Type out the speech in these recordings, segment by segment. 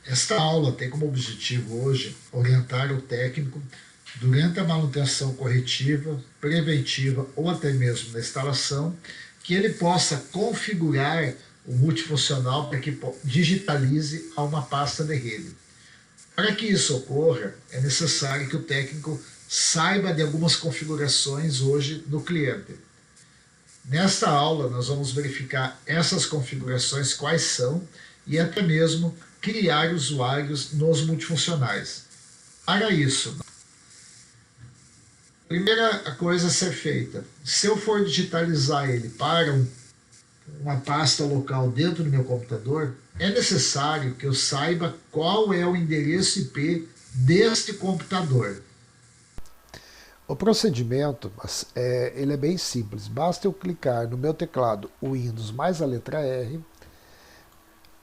Esta aula tem como objetivo hoje orientar o técnico durante a manutenção corretiva, preventiva ou até mesmo na instalação, que ele possa configurar o multifuncional para que digitalize a uma pasta de rede. Para que isso ocorra, é necessário que o técnico saiba de algumas configurações hoje no cliente. Nesta aula, nós vamos verificar essas configurações, quais são, e até mesmo criar usuários nos multifuncionais. Para isso, a primeira coisa a ser feita, se eu for digitalizar ele para uma pasta local dentro do meu computador, é necessário que eu saiba qual é o endereço IP deste computador. O procedimento ele é bem simples. Basta eu clicar no meu teclado Windows mais a letra R,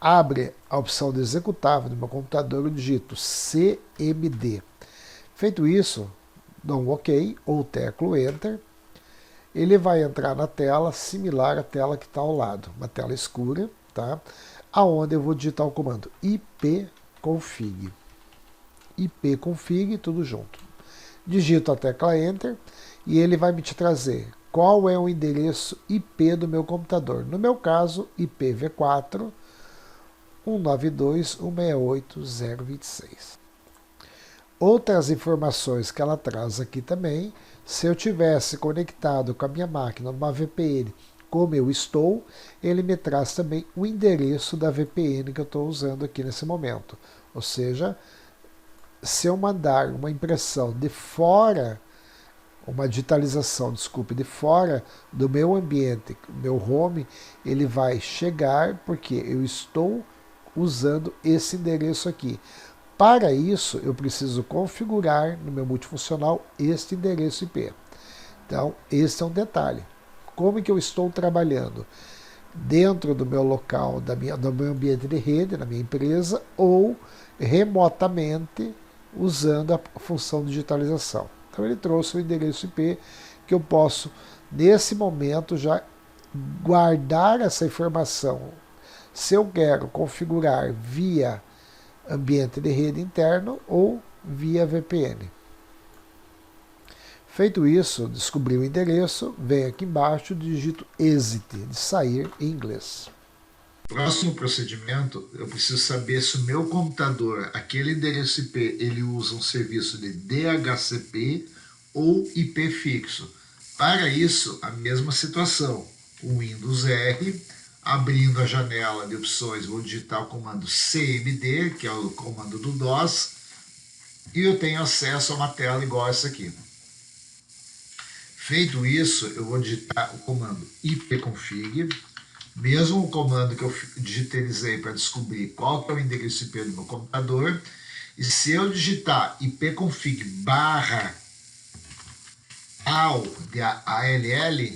abre a opção de executável do meu computador, eu digito CMD. Feito isso, dou um OK ou teclo Enter. Ele vai entrar na tela similar à tela que está ao lado, uma tela escura, tá? Aonde eu vou digitar o comando ipconfig. ipconfig, tudo junto. Digito a tecla Enter e ele vai me trazer qual é o endereço IP do meu computador. No meu caso, IPv4 192.168.0.26. Outras informações que ela traz aqui também, se eu tivesse conectado com a minha máquina numa VPN, como eu estou, ele me traz também o endereço da VPN que eu estou usando aqui nesse momento. Ou seja, se eu mandar uma impressão de fora, uma digitalização, desculpe, de fora do meu ambiente, meu home, ele vai chegar porque eu estou usando esse endereço aqui. Para isso, eu preciso configurar no meu multifuncional este endereço IP. Então, esse é um detalhe. Como que eu estou trabalhando? Dentro do meu local, do meu ambiente de rede, na minha empresa, ou remotamente, usando a função de digitalização. Então ele trouxe o endereço IP que eu posso, nesse momento, já guardar essa informação. Se eu quero configurar via ambiente de rede interno ou via VPN. Feito isso, descobri o endereço, venho aqui embaixo, digito exit, de sair em inglês. Próximo procedimento, eu preciso saber se o meu computador, aquele endereço IP, ele usa um serviço de DHCP ou IP fixo. Para isso, a mesma situação, o Windows R, abrindo a janela de opções, vou digitar o comando CMD, que é o comando do DOS, e eu tenho acesso a uma tela igual essa aqui. Feito isso, eu vou digitar o comando ipconfig, mesmo o comando que eu digitalizei para descobrir qual que é o endereço IP do meu computador. E se eu digitar ipconfig barra ALL,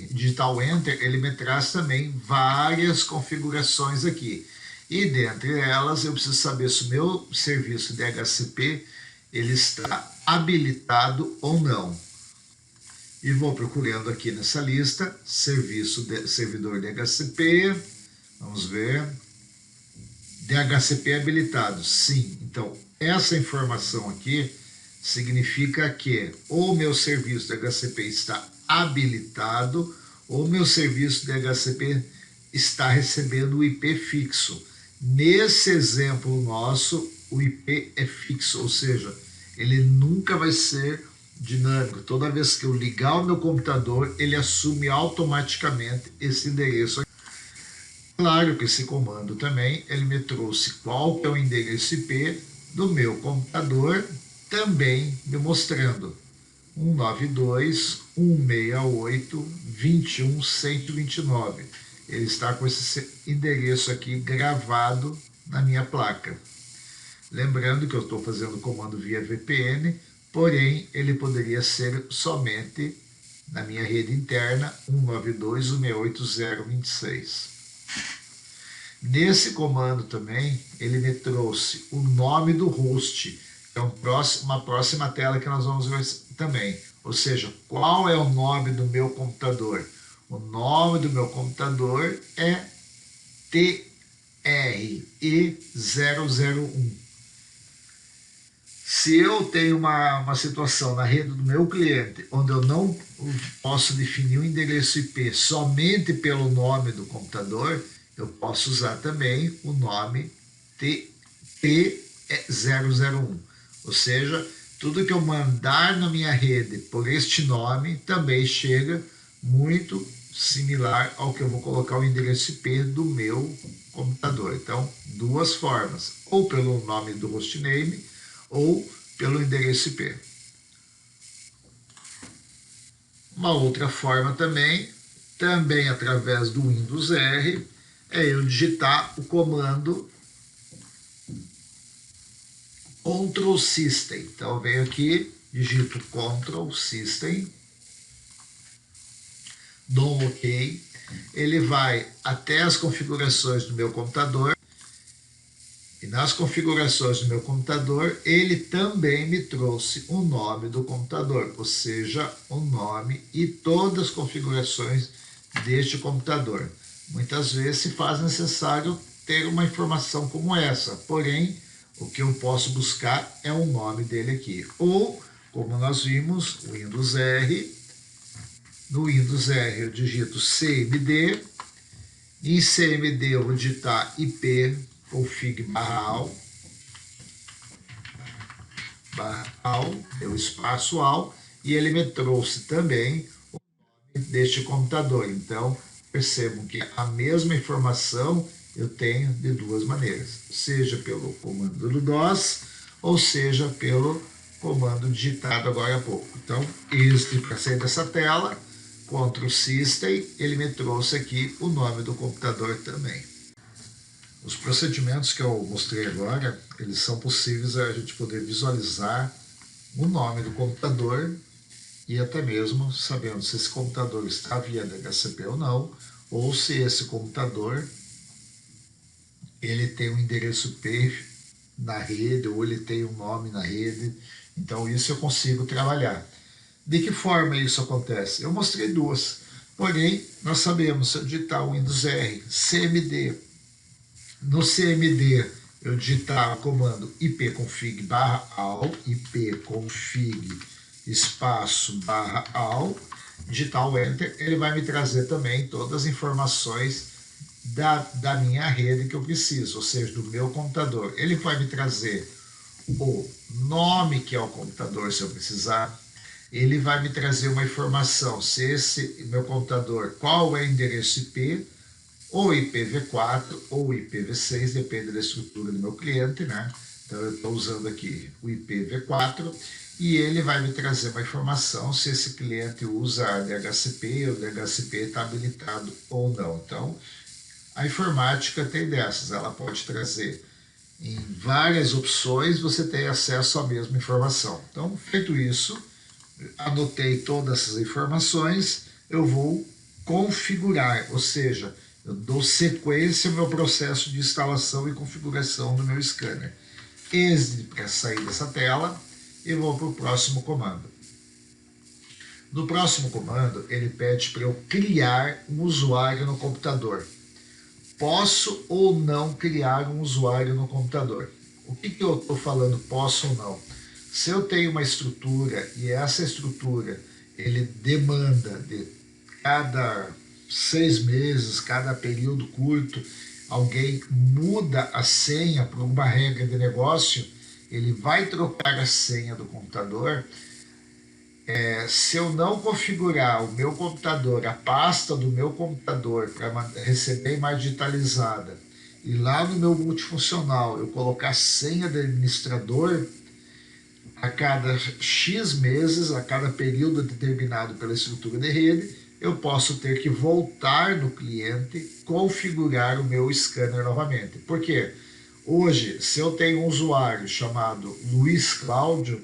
digitar o Enter, ele me traz também várias configurações aqui. E dentre elas, eu preciso saber se o meu serviço DHCP ele está habilitado ou não. E vou procurando aqui nessa lista, servidor DHCP, vamos ver, DHCP habilitado, sim. Então, essa informação aqui significa que ou meu serviço DHCP está habilitado, ou meu serviço DHCP está recebendo o IP fixo. Nesse exemplo nosso, o IP é fixo, ou seja, ele nunca vai ser dinâmico. Toda vez que eu ligar o meu computador, ele assume automaticamente esse endereço. Claro que esse comando também, ele me trouxe qual que é o endereço IP do meu computador, também me mostrando 192.168.21.129. Ele está com esse endereço aqui gravado na minha placa. Lembrando que eu estou fazendo o comando via VPN, porém, ele poderia ser somente na minha rede interna 192.168.0.26. Nesse comando também, ele me trouxe o nome do host, que é uma próxima tela que nós vamos ver também. Ou seja, qual é o nome do meu computador? O nome do meu computador é TRE001. Se eu tenho uma situação na rede do meu cliente onde eu não posso definir o endereço IP somente pelo nome do computador, eu posso usar também o nome T001. Ou seja, tudo que eu mandar na minha rede por este nome também chega muito similar ao que eu vou colocar o endereço IP do meu computador. Então, duas formas, ou pelo nome do hostname ou pelo endereço IP. Uma outra forma também através do Windows R, é eu digitar o comando Ctrl System. Então eu venho aqui, digito Ctrl System, dou um OK, ele vai até as configurações do meu computador, e nas configurações do meu computador, ele também me trouxe o nome do computador, ou seja, o nome e todas as configurações deste computador. Muitas vezes se faz necessário ter uma informação como essa, porém, o que eu posso buscar é o nome dele aqui. Ou, como nós vimos, Windows R, no Windows R eu digito CMD, em CMD eu vou digitar IP, config/al, deu espaço al, e ele me trouxe também o nome deste computador. Então, percebam que a mesma informação eu tenho de duas maneiras, seja pelo comando do DOS, ou seja pelo comando digitado agora há pouco. Então, para sair dessa tela, Ctrl System, ele me trouxe aqui o nome do computador também. Os procedimentos que eu mostrei agora, eles são possíveis a gente poder visualizar o nome do computador e até mesmo sabendo se esse computador está via DHCP ou se esse computador ele tem um endereço IP na rede ou ele tem um nome na rede. Então isso eu consigo trabalhar. De que forma isso acontece? Eu mostrei duas, porém nós sabemos, se eu digitar o Windows R, CMD, no CMD eu digitar o comando ipconfig/al, ipconfig espaço /al, digitar o Enter, ele vai me trazer também todas as informações da minha rede que eu preciso, ou seja, do meu computador. Ele vai me trazer o nome que é o computador, se eu precisar. Ele vai me trazer uma informação, se esse meu computador, qual é o endereço IP, ou IPv4 ou IPv6, depende da estrutura do meu cliente, né? Então eu estou usando aqui o IPv4 e ele vai me trazer uma informação se esse cliente usa DHCP ou DHCP está habilitado ou não. Então, a informática tem dessas, ela pode trazer em várias opções, você tem acesso à mesma informação. Então, feito isso, anotei todas essas informações, eu vou configurar, ou seja, eu dou sequência ao meu processo de instalação e configuração do meu scanner. Exit para sair dessa tela e vou para o próximo comando. No próximo comando, ele pede para eu criar um usuário no computador. Posso ou não criar um usuário no computador? O que eu estou falando posso ou não? Se eu tenho uma estrutura e essa estrutura ele demanda de cada 6 meses, cada período curto, alguém muda a senha por uma regra de negócio, ele vai trocar a senha do computador. Se eu não configurar o meu computador, a pasta do meu computador para receber imagem digitalizada, e lá no meu multifuncional eu colocar senha de administrador, a cada X meses, a cada período determinado pela estrutura de rede, eu posso ter que voltar no cliente, configurar o meu scanner novamente. Por quê? Hoje, se eu tenho um usuário chamado Luiz Cláudio,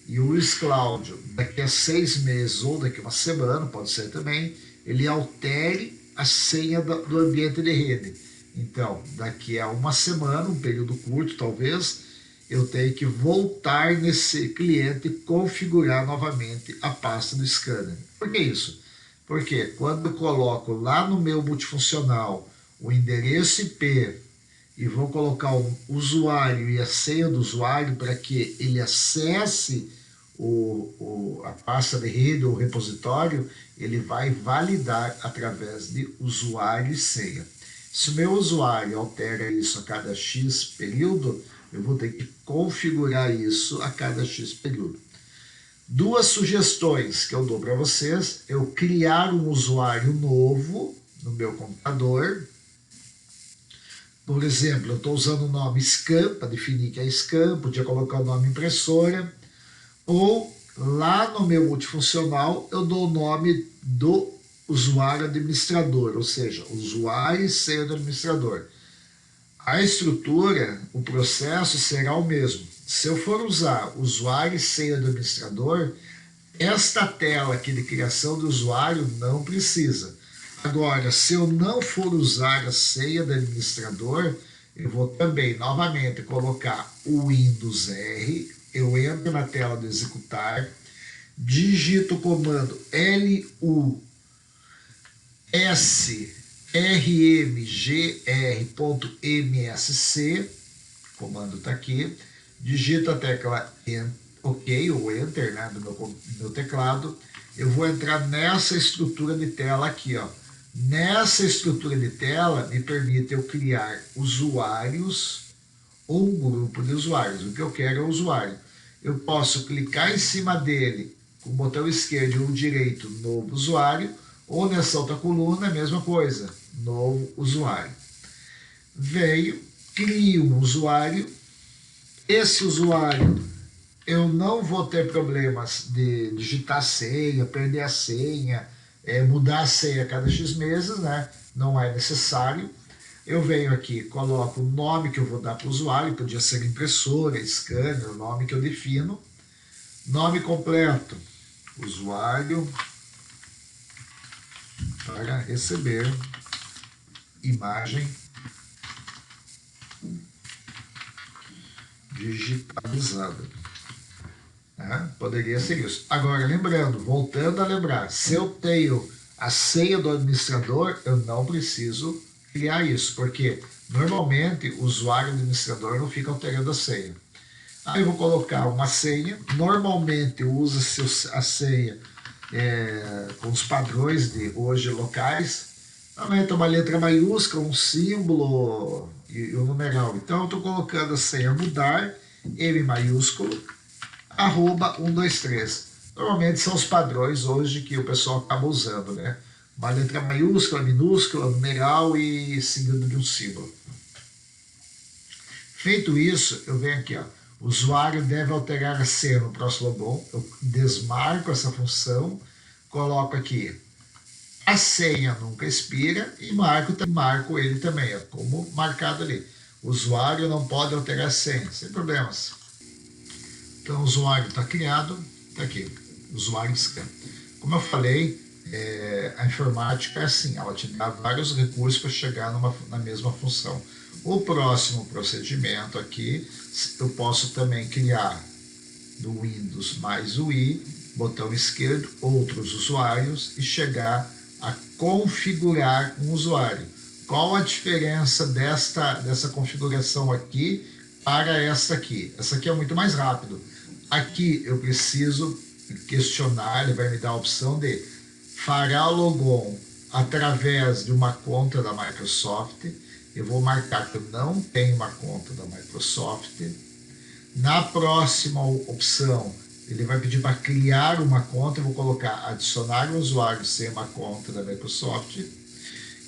e o Luiz Cláudio, daqui a 6 meses ou daqui a uma semana, pode ser também, ele altere a senha do ambiente de rede. Então, daqui a uma semana, um período curto talvez, eu tenho que voltar nesse cliente e configurar novamente a pasta do scanner. Por que isso? Porque quando eu coloco lá no meu multifuncional o endereço IP e vou colocar o usuário e a senha do usuário para que ele acesse a pasta de rede ou repositório, ele vai validar através de usuário e senha. Se o meu usuário altera isso a cada X período, eu vou ter que configurar isso a cada X período. Duas sugestões que eu dou para vocês: eu criar um usuário novo no meu computador. Por exemplo, eu estou usando o nome Scan para definir que é Scan, podia colocar o nome impressora, ou lá no meu multifuncional eu dou o nome do usuário administrador, ou seja, usuário e senha do administrador. A estrutura, o processo será o mesmo. Se eu for usar usuário e senha do administrador, esta tela aqui de criação do usuário não precisa. Agora, se eu não for usar a senha do administrador, eu vou também, novamente, colocar o Windows R, eu entro na tela do executar, digito o comando LUSRMGR.MSC, o comando está aqui, digito a tecla OK, ou Enter, né, do meu teclado, eu vou entrar nessa estrutura de tela aqui, ó. Nessa estrutura de tela, me permite eu criar usuários ou um grupo de usuários. O que eu quero é o usuário. Eu posso clicar em cima dele com o botão esquerdo ou direito, novo usuário, ou nessa outra coluna, a mesma coisa, novo usuário. Veio, crio um usuário. Esse usuário, eu não vou ter problemas de digitar senha, perder a senha, mudar a senha a cada X meses, né? Não é necessário. Eu venho aqui, coloco o nome que eu vou dar para o usuário, podia ser impressora, scanner, o nome que eu defino. Nome completo, usuário para receber imagem digitalizada. Poderia ser isso. Agora, lembrando, voltando a lembrar, se eu tenho a senha do administrador, eu não preciso criar isso, porque normalmente o usuário administrador não fica alterando a senha. Aí eu vou colocar uma senha, normalmente usa-se a senha com os padrões de hoje locais, normalmente uma letra maiúscula, um símbolo e um numeral. Então eu estou colocando a senha mudar, M maiúsculo, @123. Normalmente são os padrões hoje que o pessoal acaba usando, né? Uma letra maiúscula, minúscula, numeral e seguido de um símbolo. Feito isso, eu venho aqui, ó. O usuário deve alterar a senha no próximo logon. Eu desmarco essa função, coloco aqui a senha nunca expira e marco ele também, ó, como marcado ali. O usuário não pode alterar a senha, sem problemas. Então o usuário está criado, está aqui, usuário scan. Como eu falei, a informática é assim, ela te dá vários recursos para chegar na mesma função. O próximo procedimento aqui, eu posso também criar do Windows mais o I, botão esquerdo, outros usuários e chegar a configurar um usuário. Qual a diferença dessa configuração aqui para esta aqui? Essa aqui é muito mais rápido. Aqui eu preciso questionar, ele vai me dar a opção de fará o logon através de uma conta da Microsoft. Eu vou marcar que eu não tenho uma conta da Microsoft. Na próxima opção, ele vai pedir para criar uma conta. Eu vou colocar adicionar um usuário sem uma conta da Microsoft.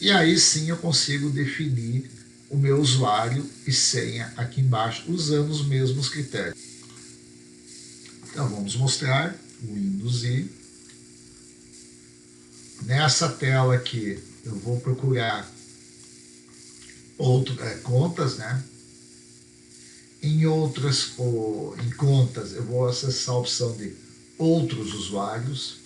E aí sim eu consigo definir o meu usuário e senha aqui embaixo, usando os mesmos critérios. Então vamos mostrar o Windows I. Nessa tela aqui eu vou procurar contas, né? Em contas eu vou acessar a opção de outros usuários.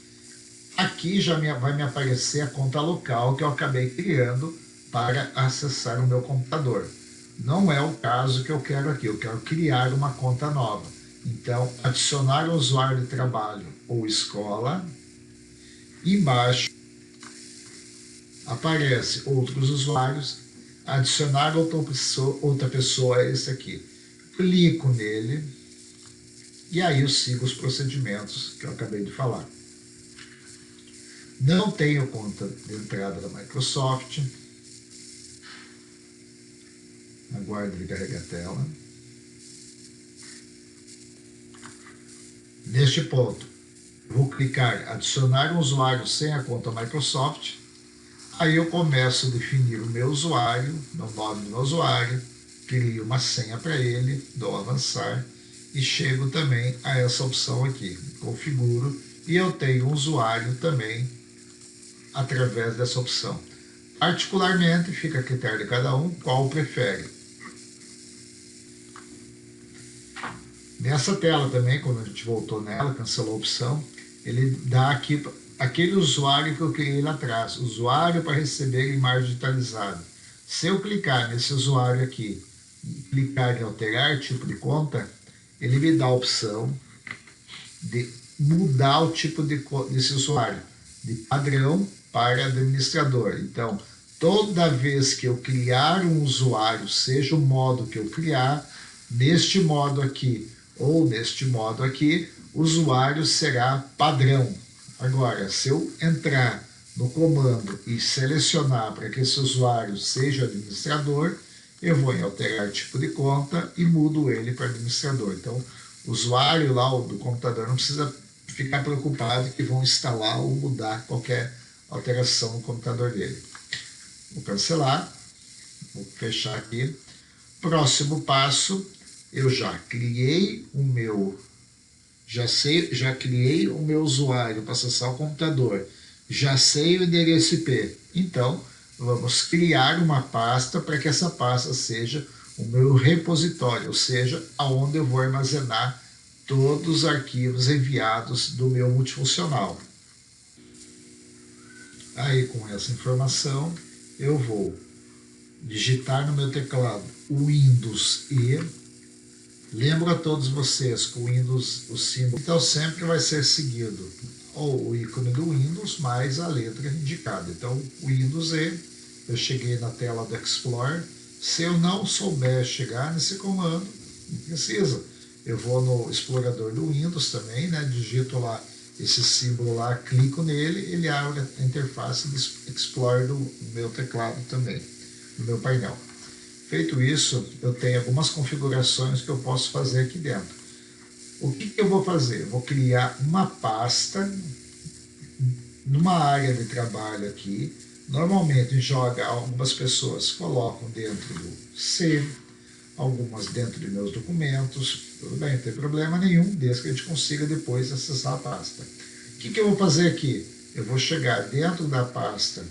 Aqui já vai me aparecer a conta local que eu acabei criando para acessar o meu computador. Não é o caso que eu quero aqui, eu quero criar uma conta nova. Então, adicionar o usuário de trabalho ou escola. Embaixo aparece outros usuários. adicionar outra pessoa a esse aqui. Clico nele e aí eu sigo os procedimentos que eu acabei de falar. Não tenho conta de entrada da Microsoft. Aguardo ele carregar a tela. Neste ponto, vou clicar adicionar um usuário sem a conta Microsoft. Aí eu começo a definir o meu usuário, o nome do meu usuário, crio uma senha para ele, dou avançar e chego também a essa opção aqui, configuro, e eu tenho um usuário também através dessa opção. Particularmente, fica a critério de cada um, qual prefere. Nessa tela também, quando a gente voltou nela, cancelou a opção, ele dá aqui aquele usuário que eu criei lá atrás, usuário para receber imagem digitalizada. Se eu clicar nesse usuário aqui e clicar em alterar tipo de conta, ele me dá a opção de mudar o tipo desse usuário, de padrão para administrador. Então, toda vez que eu criar um usuário, seja o modo que eu criar, neste modo aqui ou neste modo aqui, o usuário será padrão. Agora, se eu entrar no comando e selecionar para que esse usuário seja administrador, eu vou em alterar tipo de conta e mudo ele para administrador. Então, o usuário lá do computador não precisa ficar preocupado que vão instalar ou mudar qualquer alteração no computador dele. Vou cancelar, vou fechar aqui. Próximo passo, eu já criei o meu usuário para acessar o computador, já sei o endereço IP. Então, vamos criar uma pasta para que essa pasta seja o meu repositório, ou seja, aonde eu vou armazenar todos os arquivos enviados do meu multifuncional. Aí, com essa informação, eu vou digitar no meu teclado Windows E. Lembro a todos vocês que o Windows, o símbolo, então sempre vai ser seguido ou o ícone do Windows mais a letra indicada. Então, Windows E, eu cheguei na tela do Explorer. Se eu não souber chegar nesse comando, não precisa. Eu vou no explorador do Windows também, né? Digito lá esse símbolo lá, clico nele, ele abre a interface do Explorer do meu teclado também, do meu painel. Feito isso, eu tenho algumas configurações que eu posso fazer aqui dentro. O que eu vou fazer? Eu vou criar uma pasta numa área de trabalho aqui. Normalmente joga, algumas pessoas colocam dentro do C, algumas dentro de meus documentos. Tudo bem, não tem problema nenhum, desde que a gente consiga depois acessar a pasta. O que eu vou fazer aqui? Eu vou chegar dentro da pasta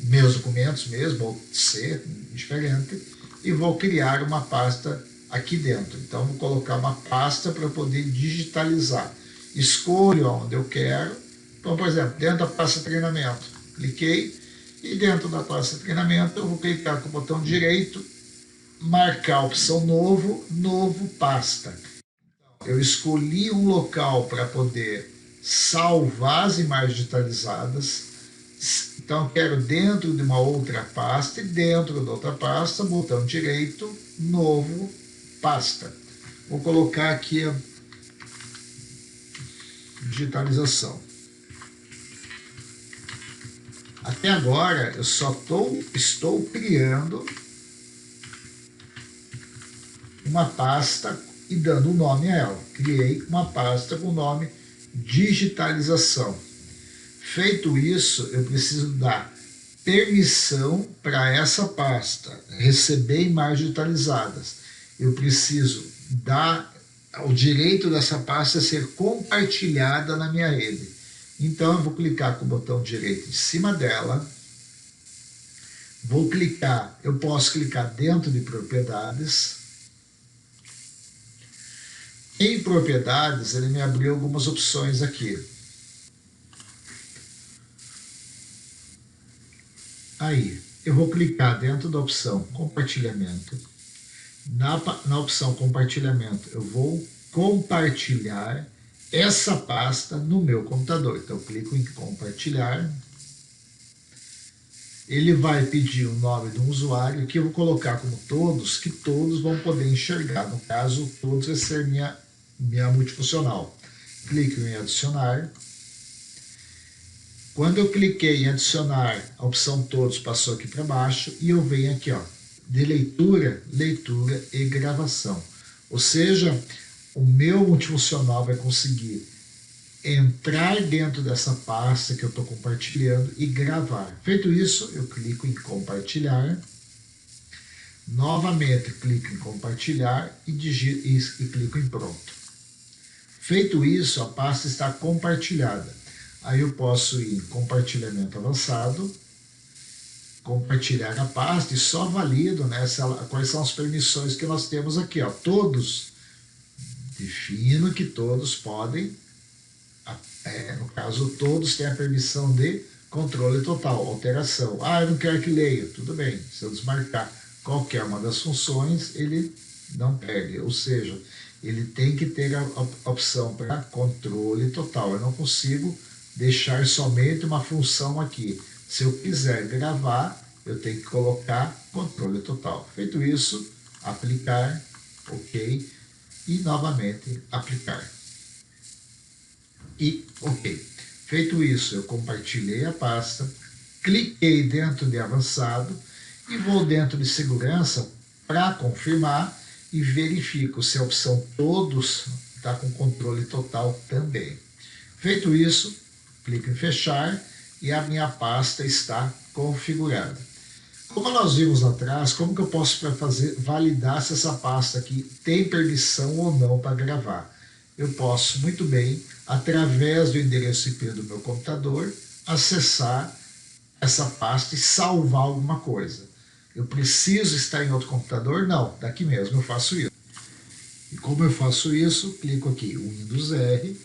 meus documentos mesmo, ou C, diferente, e vou criar uma pasta aqui dentro. Então, vou colocar uma pasta para poder digitalizar. Escolho onde eu quero. Então, por exemplo, dentro da pasta treinamento, cliquei, e dentro da pasta treinamento eu vou clicar com o botão direito, marcar a opção novo pasta. Eu escolhi um local para poder salvar as imagens digitalizadas. Então, eu quero dentro de uma outra pasta, e dentro da outra pasta, botão direito, novo, pasta. Vou colocar aqui a digitalização. Até agora, eu só estou criando uma pasta e dando um nome a ela. Criei uma pasta com o nome digitalização. Feito isso, eu preciso dar permissão para essa pasta receber imagens digitalizadas. Eu preciso dar o direito dessa pasta ser compartilhada na minha rede. Então, eu vou clicar com o botão direito em cima dela. Vou clicar, eu posso clicar dentro de propriedades. Em propriedades, ele me abriu algumas opções aqui. Aí, eu vou clicar dentro da opção compartilhamento. Na opção compartilhamento, eu vou compartilhar essa pasta no meu computador. Então, eu clico em compartilhar. ele vai pedir o nome de um usuário que eu vou colocar como todos, que todos vão poder enxergar. No caso, todos vai ser minha multifuncional. Clico em adicionar. Quando eu cliquei em adicionar, a opção todos passou aqui para baixo e eu venho aqui, ó, de leitura, leitura e gravação. Ou seja, o meu multifuncional vai conseguir entrar dentro dessa pasta que eu estou compartilhando e gravar. Feito isso, eu clico em compartilhar. Novamente, clico em compartilhar e clico em pronto. Feito isso, a pasta está compartilhada. Aí eu posso ir em compartilhamento avançado, compartilhar a pasta e só valido, né, quais são as permissões que nós temos aqui. Ó. Todos, defino que todos podem, no caso, todos têm a permissão de controle total, alteração. Ah, eu não quero que leia. Tudo bem, se eu desmarcar qualquer uma das funções, ele não perde. Ou seja, ele tem que ter a opção para controle total. Eu não consigo deixar somente uma função aqui. Se eu quiser gravar, eu tenho que colocar controle total. Feito isso, aplicar, ok, e novamente aplicar. E ok. Feito isso, eu compartilhei a pasta, cliquei dentro de avançado e vou dentro de segurança para confirmar e verifico se a opção todos está com controle total também. Feito isso, clico em fechar e a minha pasta está configurada. Como nós vimos lá atrás, como que eu posso validar se essa pasta aqui tem permissão ou não para gravar? Eu posso muito bem, através do endereço IP do meu computador, acessar essa pasta e salvar alguma coisa. Eu preciso estar em outro computador? Não, daqui mesmo eu faço isso. E como eu faço isso, clico aqui, Windows R,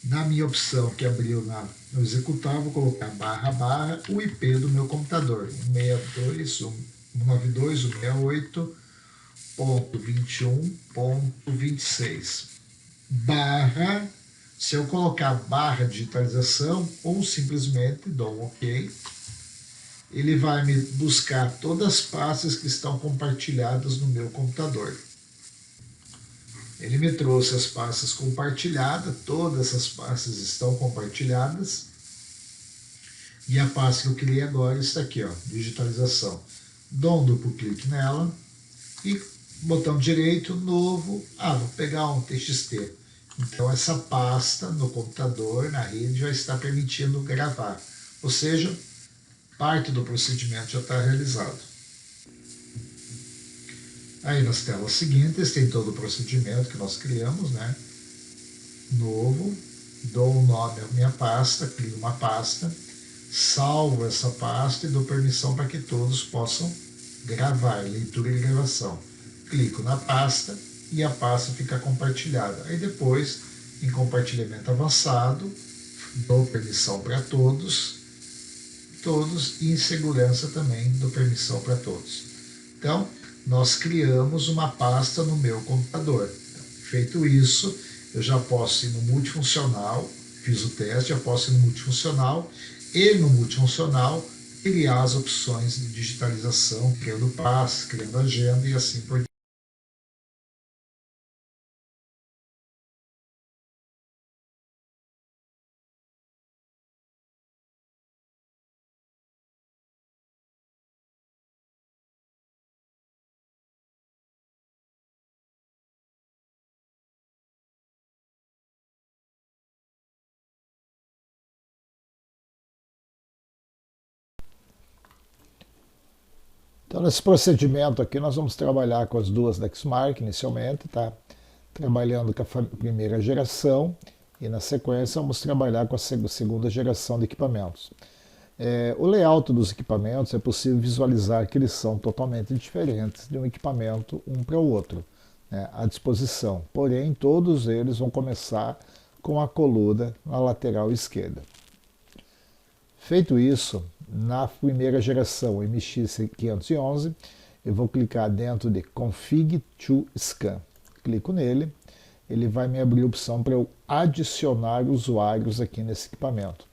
na minha opção que abriu no executável, vou colocar // o IP do meu computador, 192.168.21.26. Barra, se eu colocar barra digitalização ou simplesmente dou um OK, ele vai me buscar todas as pastas que estão compartilhadas no meu computador. Ele me trouxe as pastas compartilhadas, todas essas pastas estão compartilhadas. E a pasta que eu criei agora está aqui, ó, digitalização. Dou um duplo clique nela e botão direito, novo, vou pegar um TXT. Então essa pasta no computador, na rede, já está permitindo gravar. Ou seja, parte do procedimento já está realizado. Aí nas telas seguintes tem todo o procedimento que nós criamos, né? Novo, dou um nome à minha pasta, crio uma pasta, salvo essa pasta e dou permissão para que todos possam gravar, leitura e gravação. Clico na pasta e a pasta fica compartilhada. Aí depois, em compartilhamento avançado, dou permissão para todos e em segurança também dou permissão para todos. Então, nós criamos uma pasta no meu computador. Feito isso, eu já posso ir no multifuncional, fiz o teste, já posso ir no multifuncional e no multifuncional criar as opções de digitalização, criando pastas, criando agenda e assim por diante. Então, nesse procedimento aqui, nós vamos trabalhar com as duas Lexmark inicialmente, tá? Trabalhando com a primeira geração e, na sequência, vamos trabalhar com a segunda geração de equipamentos. O layout dos equipamentos é possível visualizar que eles são totalmente diferentes de um equipamento um para o outro, né, à disposição. Porém, todos eles vão começar com a coluna na lateral esquerda. Feito isso, na primeira geração MX511, eu vou clicar dentro de Config to Scan. Clico nele, ele vai me abrir a opção para eu adicionar usuários aqui nesse equipamento.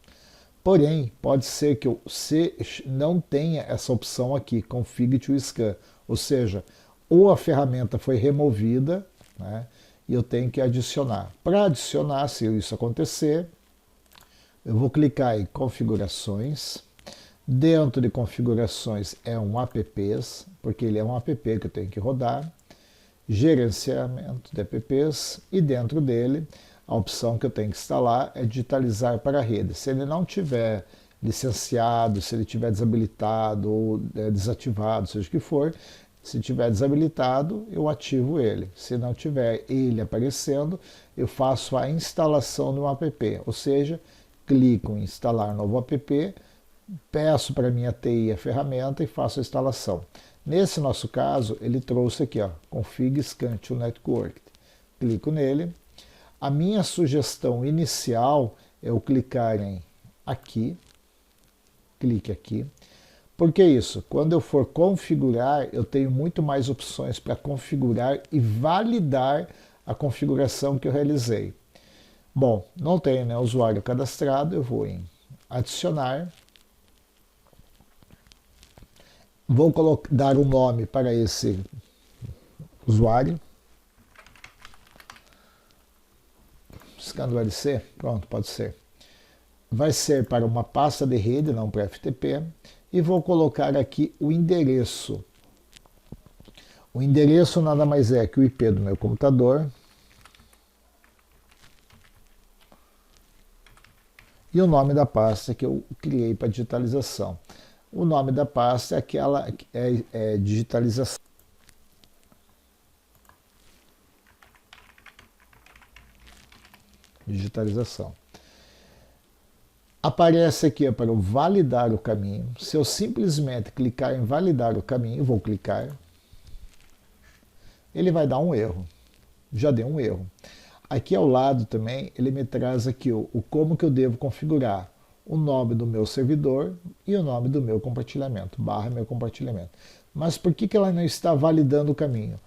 Porém, pode ser que você não tenha essa opção aqui, Config to Scan, ou seja, ou a ferramenta foi removida, né, e eu tenho que adicionar. Para adicionar, se isso acontecer, eu vou clicar em Configurações. Dentro de Configurações é um apps, porque ele é um app que eu tenho que rodar. Gerenciamento de apps, e dentro dele a opção que eu tenho que instalar é digitalizar para a rede. Se ele não tiver licenciado, se ele tiver desabilitado ou desativado, seja o que for, se tiver desabilitado, eu ativo ele. Se não tiver ele aparecendo, eu faço a instalação de um app, ou seja, clico em instalar novo app, peço para minha TI a ferramenta e faço a instalação. Nesse nosso caso, ele trouxe aqui, ó, Config Scan to Network. Clico nele. A minha sugestão inicial é eu clicar em aqui, clique aqui. Por que isso? Quando eu for configurar, eu tenho muito mais opções para configurar e validar a configuração que eu realizei. Bom, não tenho, né, usuário cadastrado, eu vou em adicionar. Vou dar um nome para esse usuário. Scan do LC, pronto, pode ser. Vai ser para uma pasta de rede, não para FTP. E vou colocar aqui o endereço. O endereço nada mais é que o IP do meu computador. E o nome da pasta que eu criei para digitalização. O nome da pasta é aquela digitalização. Digitalização. Aparece aqui para eu validar o caminho. Se eu simplesmente clicar em validar o caminho, vou clicar, ele vai dar um erro. Já deu um erro. Aqui ao lado também ele me traz aqui o como que eu devo configurar o nome do meu servidor e o nome do meu compartilhamento, / meu compartilhamento. Mas por que ela não está validando o caminho?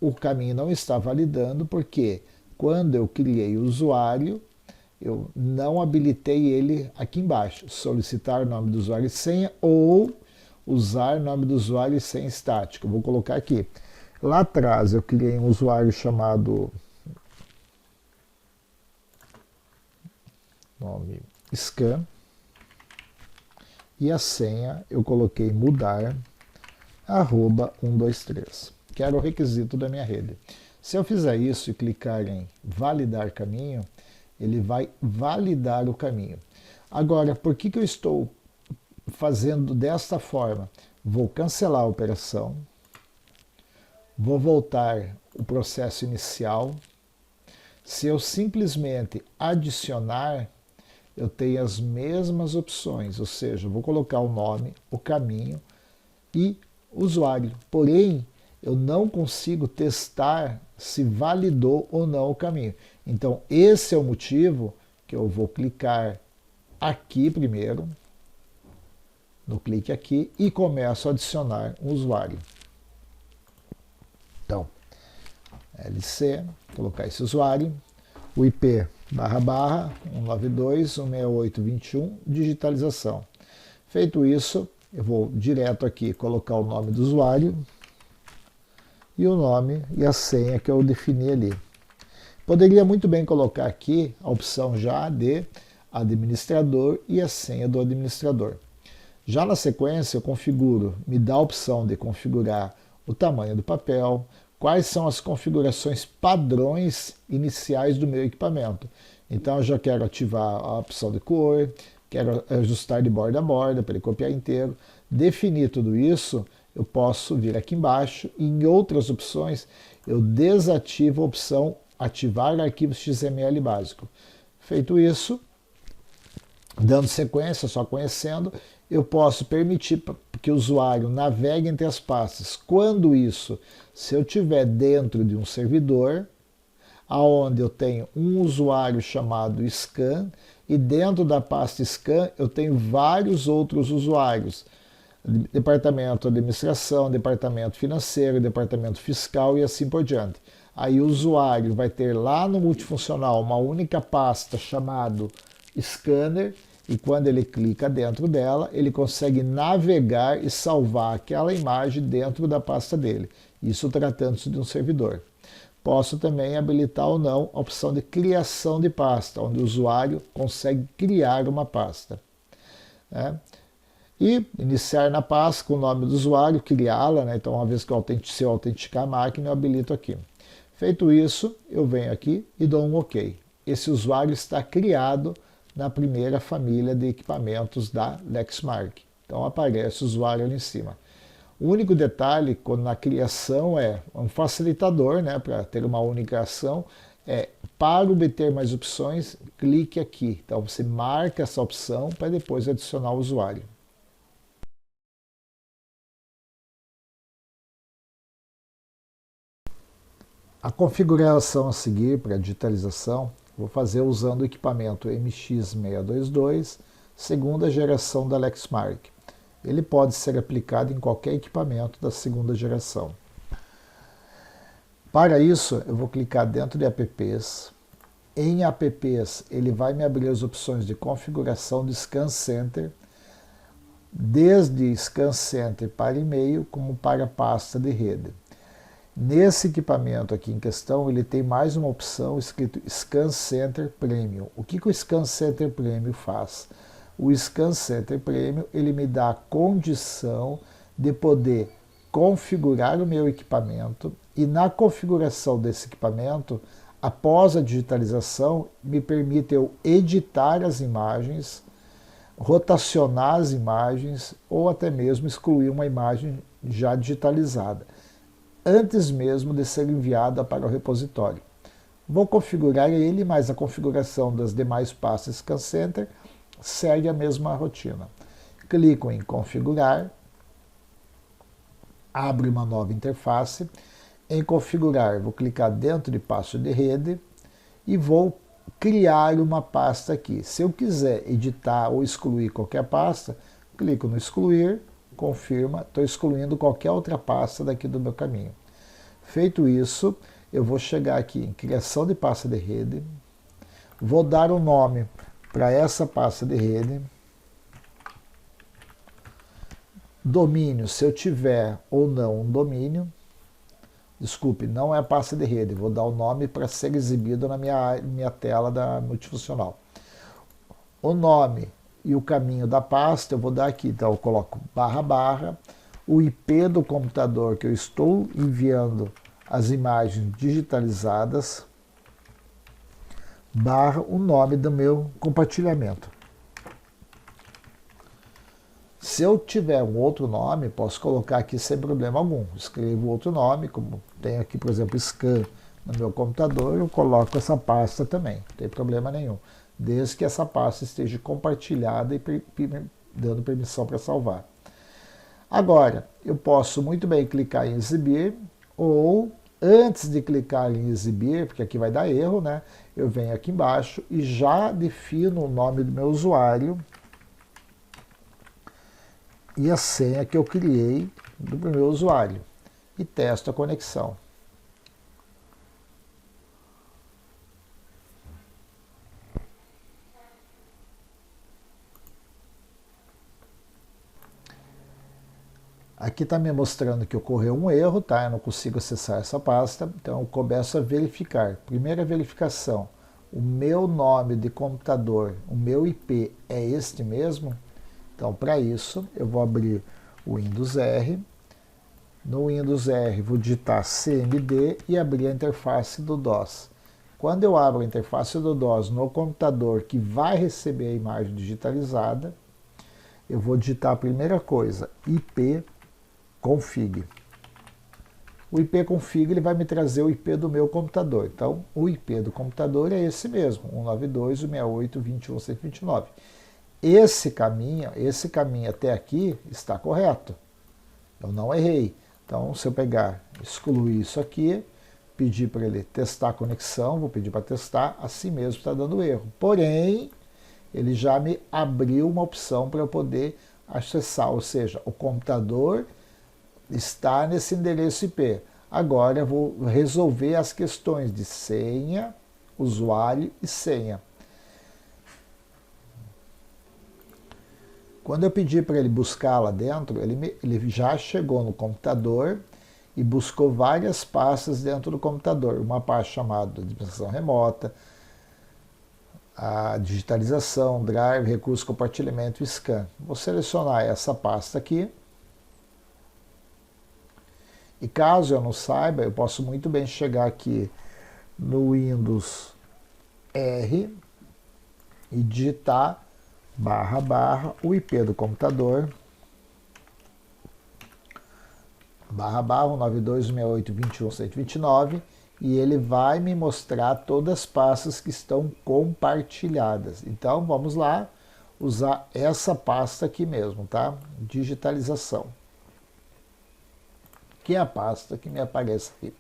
O caminho não está validando porque quando eu criei o usuário, eu não habilitei ele aqui embaixo. Solicitar o nome do usuário e senha ou usar o nome do usuário e senha estática. Eu vou colocar aqui. Lá atrás eu criei um usuário chamado nome scan e a senha eu coloquei mudar @123, que era o requisito da minha rede. Se eu fizer isso e clicar em validar caminho, ele vai validar o caminho. Agora, por que eu estou fazendo desta forma? Vou cancelar a operação, vou voltar o processo inicial. Se eu simplesmente adicionar, eu tenho as mesmas opções, ou seja, vou colocar o nome, o caminho e o usuário. Porém, eu não consigo testar se validou ou não o caminho. Então, esse é o motivo que eu vou clicar aqui primeiro, no clique aqui, e começo a adicionar um usuário. Então, LC, colocar esse usuário, o IP // 192.168.21, digitalização. Feito isso, eu vou direto aqui colocar o nome do usuário e o nome e a senha que eu defini ali. Poderia muito bem colocar aqui a opção já de administrador e a senha do administrador. Já na sequência eu configuro, me dá a opção de configurar o tamanho do papel, quais são as configurações padrões iniciais do meu equipamento. Então eu já quero ativar a opção de cor, quero ajustar de borda a borda para ele copiar inteiro. Definir tudo isso, eu posso vir aqui embaixo e em outras opções eu desativo a opção ativar arquivos XML básico. Feito isso, dando sequência, só conhecendo, eu posso permitir que o usuário navegue entre as pastas. Quando isso, se eu tiver dentro de um servidor, aonde eu tenho um usuário chamado scan, e dentro da pasta scan eu tenho vários outros usuários. Departamento de administração, departamento financeiro, departamento fiscal e assim por diante. Aí o usuário vai ter lá no multifuncional uma única pasta chamado scanner, e quando ele clica dentro dela, ele consegue navegar e salvar aquela imagem dentro da pasta dele. Isso tratando-se de um servidor. Posso também habilitar ou não a opção de criação de pasta, onde o usuário consegue criar uma pasta. Né? E iniciar na pasta com o nome do usuário, criá-la, né? Então uma vez que se eu autenticar a máquina, eu habilito aqui. Feito isso, eu venho aqui e dou um OK. Esse usuário está criado na primeira família de equipamentos da Lexmark. Então aparece o usuário ali em cima. O único detalhe, quando na criação, é um facilitador, né, para ter uma única ação, para obter mais opções, clique aqui. Então você marca essa opção para depois adicionar o usuário. A configuração a seguir para a digitalização, vou fazer usando o equipamento MX622, segunda geração da Lexmark. Ele pode ser aplicado em qualquer equipamento da segunda geração. Para isso, eu vou clicar dentro de Apps. Em Apps, ele vai me abrir as opções de configuração do Scan Center, desde Scan Center para e-mail, como para pasta de rede. Nesse equipamento aqui em questão, ele tem mais uma opção escrito Scan Center Premium. O que o Scan Center Premium faz? O Scan Center Premium ele me dá a condição de poder configurar o meu equipamento e na configuração desse equipamento, após a digitalização, me permite eu editar as imagens, rotacionar as imagens ou até mesmo excluir uma imagem já digitalizada, antes mesmo de ser enviada para o repositório. Vou configurar ele, mas a configuração das demais pastas Scan Center segue a mesma rotina. Clico em configurar, abre uma nova interface. Em configurar, vou clicar dentro de pasta de rede e vou criar uma pasta aqui. Se eu quiser editar ou excluir qualquer pasta, clico no excluir, confirma, estou excluindo qualquer outra pasta daqui do meu caminho. Feito isso, eu vou chegar aqui em criação de pasta de rede, vou dar um nome para essa pasta de rede, domínio, se eu tiver ou não um domínio, desculpe, não é a pasta de rede, vou dar o nome para ser exibido na minha tela da multifuncional. O nome e o caminho da pasta eu vou dar aqui, então eu coloco //, o IP do computador que eu estou enviando as imagens digitalizadas, / o nome do meu compartilhamento. Se eu tiver um outro nome, posso colocar aqui sem problema algum. Escrevo outro nome, como tenho aqui, por exemplo, Scan no meu computador, eu coloco essa pasta também, não tem problema nenhum, desde que essa pasta esteja compartilhada e dando permissão para salvar. Agora, eu posso muito bem clicar em exibir, ou antes de clicar em exibir, porque aqui vai dar erro, né? Eu venho aqui embaixo e já defino o nome do meu usuário e a senha que eu criei do meu usuário e testo a conexão. Aqui está me mostrando que ocorreu um erro, tá? Eu não consigo acessar essa pasta, então eu começo a verificar. Primeira verificação, o meu nome de computador, o meu IP é este mesmo? Então, para isso, eu vou abrir o Windows R. No Windows R, vou digitar cmd e abrir a interface do DOS. Quando eu abro a interface do DOS no computador que vai receber a imagem digitalizada, eu vou digitar a primeira coisa, ipconfig. O ipconfig ele vai me trazer o IP do meu computador. Então, o IP do computador é esse mesmo, 192.168.21.129. Esse caminho até aqui está correto. Eu não errei. Então, se eu pegar, excluir isso aqui, pedir para ele testar a conexão, vou pedir para testar, assim mesmo está dando erro. Porém, ele já me abriu uma opção para eu poder acessar, ou seja, o computador está nesse endereço IP. Agora eu vou resolver as questões de senha, usuário e senha. Quando eu pedi para ele buscar lá dentro, ele já chegou no computador e buscou várias pastas dentro do computador. Uma pasta chamada administração remota, a digitalização, drive, recurso, compartilhamento e scan. Vou selecionar essa pasta aqui. E caso eu não saiba, eu posso muito bem chegar aqui no Windows R e digitar // o IP do computador // 192.168.21.129 e ele vai me mostrar todas as pastas que estão compartilhadas. Então vamos lá usar essa pasta aqui mesmo, tá? Digitalização, que é a pasta que me aparece aqui.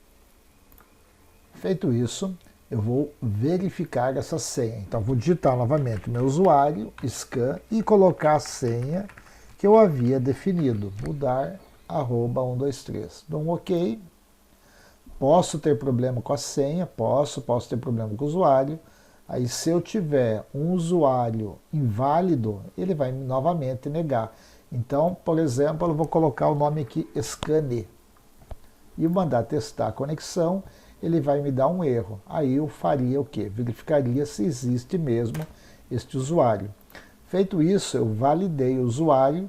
Feito isso, eu vou verificar essa senha. Então vou digitar novamente meu usuário, scan, e colocar a senha que eu havia definido, mudar @123. Dou um OK. Posso ter problema com a senha, posso ter problema com o usuário. Aí se eu tiver um usuário inválido, ele vai novamente negar. Então, por exemplo, eu vou colocar o nome aqui Scane e mandar testar a conexão, ele vai me dar um erro. Aí eu faria o quê? Verificaria se existe mesmo este usuário. Feito isso, eu validei o usuário.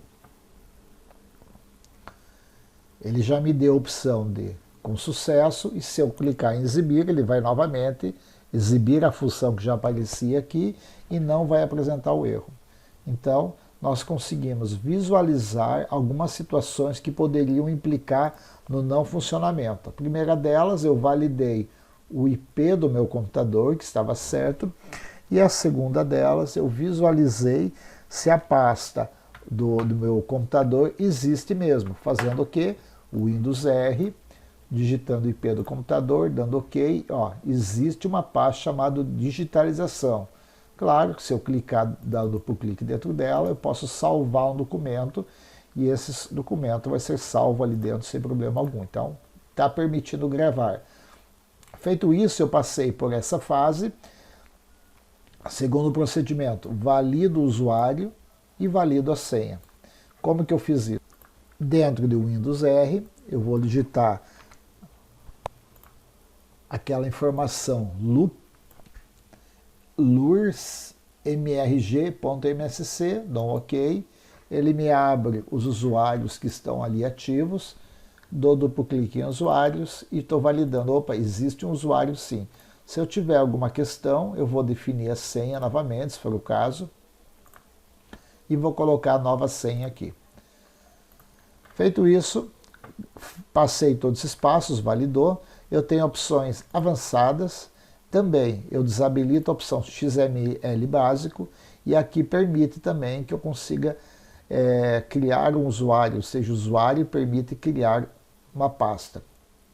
Ele já me deu a opção de com sucesso, e se eu clicar em exibir, ele vai novamente exibir a função que já aparecia aqui e não vai apresentar o erro. Então, nós conseguimos visualizar algumas situações que poderiam implicar no não funcionamento. A primeira delas, eu validei o IP do meu computador, que estava certo, e a segunda delas, eu visualizei se a pasta do meu computador existe mesmo, fazendo o quê? O Windows R, digitando o IP do computador, dando OK, ó, existe uma pasta chamada digitalização. Claro que se eu clicar, dar duplo clique dentro dela, eu posso salvar um documento e esse documento vai ser salvo ali dentro sem problema algum. Então, está permitindo gravar. Feito isso, eu passei por essa fase. Segundo procedimento, valido o usuário e valido a senha. Como que eu fiz isso? Dentro do Windows R, eu vou digitar aquela informação lursmrg.msc, dou um OK, ele me abre os usuários que estão ali ativos, dou duplo clique em usuários e estou validando, opa, existe um usuário sim. Se eu tiver alguma questão, eu vou definir a senha novamente, se for o caso, e vou colocar a nova senha aqui. Feito isso, passei todos esses passos, validou. Eu tenho opções avançadas, também eu desabilito a opção XML básico e aqui permite também que eu consiga criar um usuário, ou seja, o usuário permite criar uma pasta.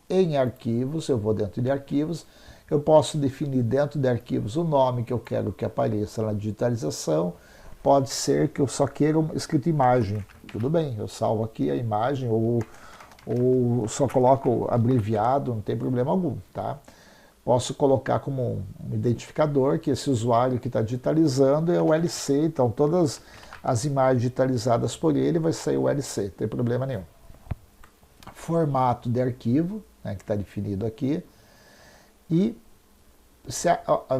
Em arquivos, eu vou dentro de arquivos, eu posso definir dentro de arquivos o nome que eu quero que apareça na digitalização, pode ser que eu só queira escrito imagem, tudo bem, eu salvo aqui a imagem ou só coloco abreviado, não tem problema algum, tá? Posso colocar como um identificador que esse usuário que está digitalizando é o LC, então todas as imagens digitalizadas por ele vai sair o LC, não tem problema nenhum. Formato de arquivo, né, que está definido aqui, e se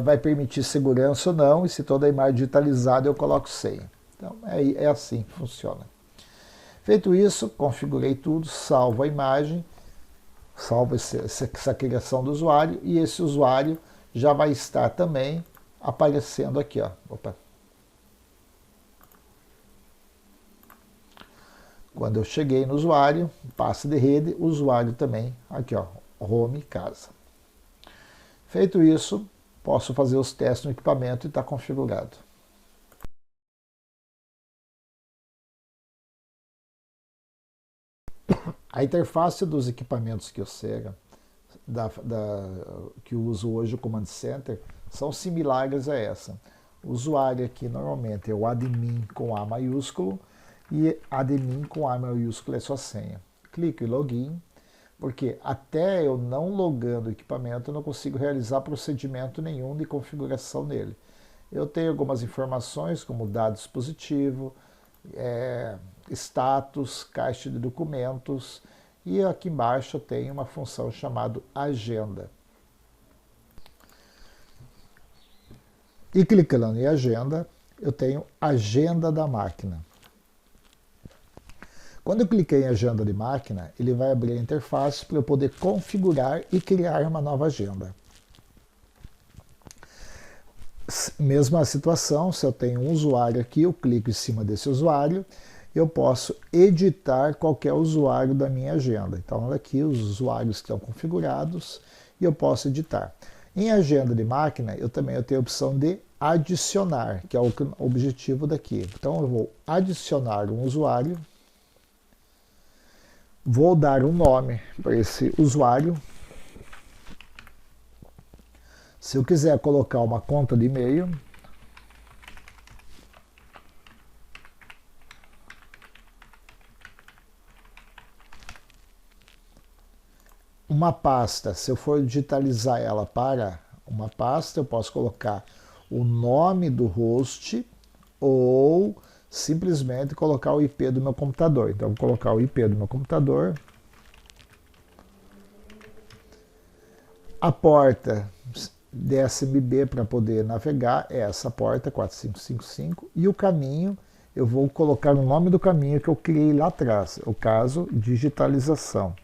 vai permitir segurança ou não, e se toda a imagem digitalizada eu coloco senha. Então é assim que funciona. Feito isso, configurei tudo, salvo a imagem, salvo essa criação do usuário, e esse usuário já vai estar também aparecendo aqui, ó. Opa. Quando eu cheguei no usuário, passe de rede, o usuário também, aqui ó, home, casa. Feito isso, posso fazer os testes no equipamento e está configurado. A interface dos equipamentos que eu cego, que eu uso hoje o Command Center, são similares a essa. O usuário aqui normalmente é o admin com A maiúsculo e admin com A maiúsculo é sua senha. Clico em login, porque até eu não logando o equipamento eu não consigo realizar procedimento nenhum de configuração nele. Eu tenho algumas informações como dado dispositivo, status, caixa de documentos, e aqui embaixo eu tenho uma função chamada agenda. E clicando em agenda, eu tenho agenda da máquina. Quando eu cliquei em agenda de máquina, ele vai abrir a interface para eu poder configurar e criar uma nova agenda. Mesma situação, se eu tenho um usuário aqui, eu clico em cima desse usuário, eu posso editar qualquer usuário da minha agenda. Então, olha aqui os usuários que estão configurados e eu posso editar. Em agenda de máquina, eu tenho a opção de adicionar, que é o objetivo daqui. Então, eu vou adicionar um usuário, vou dar um nome para esse usuário. Se eu quiser colocar uma conta de e-mail, uma pasta, se eu for digitalizar ela para uma pasta, eu posso colocar o nome do host ou simplesmente colocar o IP do meu computador. Então, vou colocar o IP do meu computador. A porta DSMB para poder navegar é essa porta 4555 e o caminho eu vou colocar o nome do caminho que eu criei lá atrás, o caso digitalização.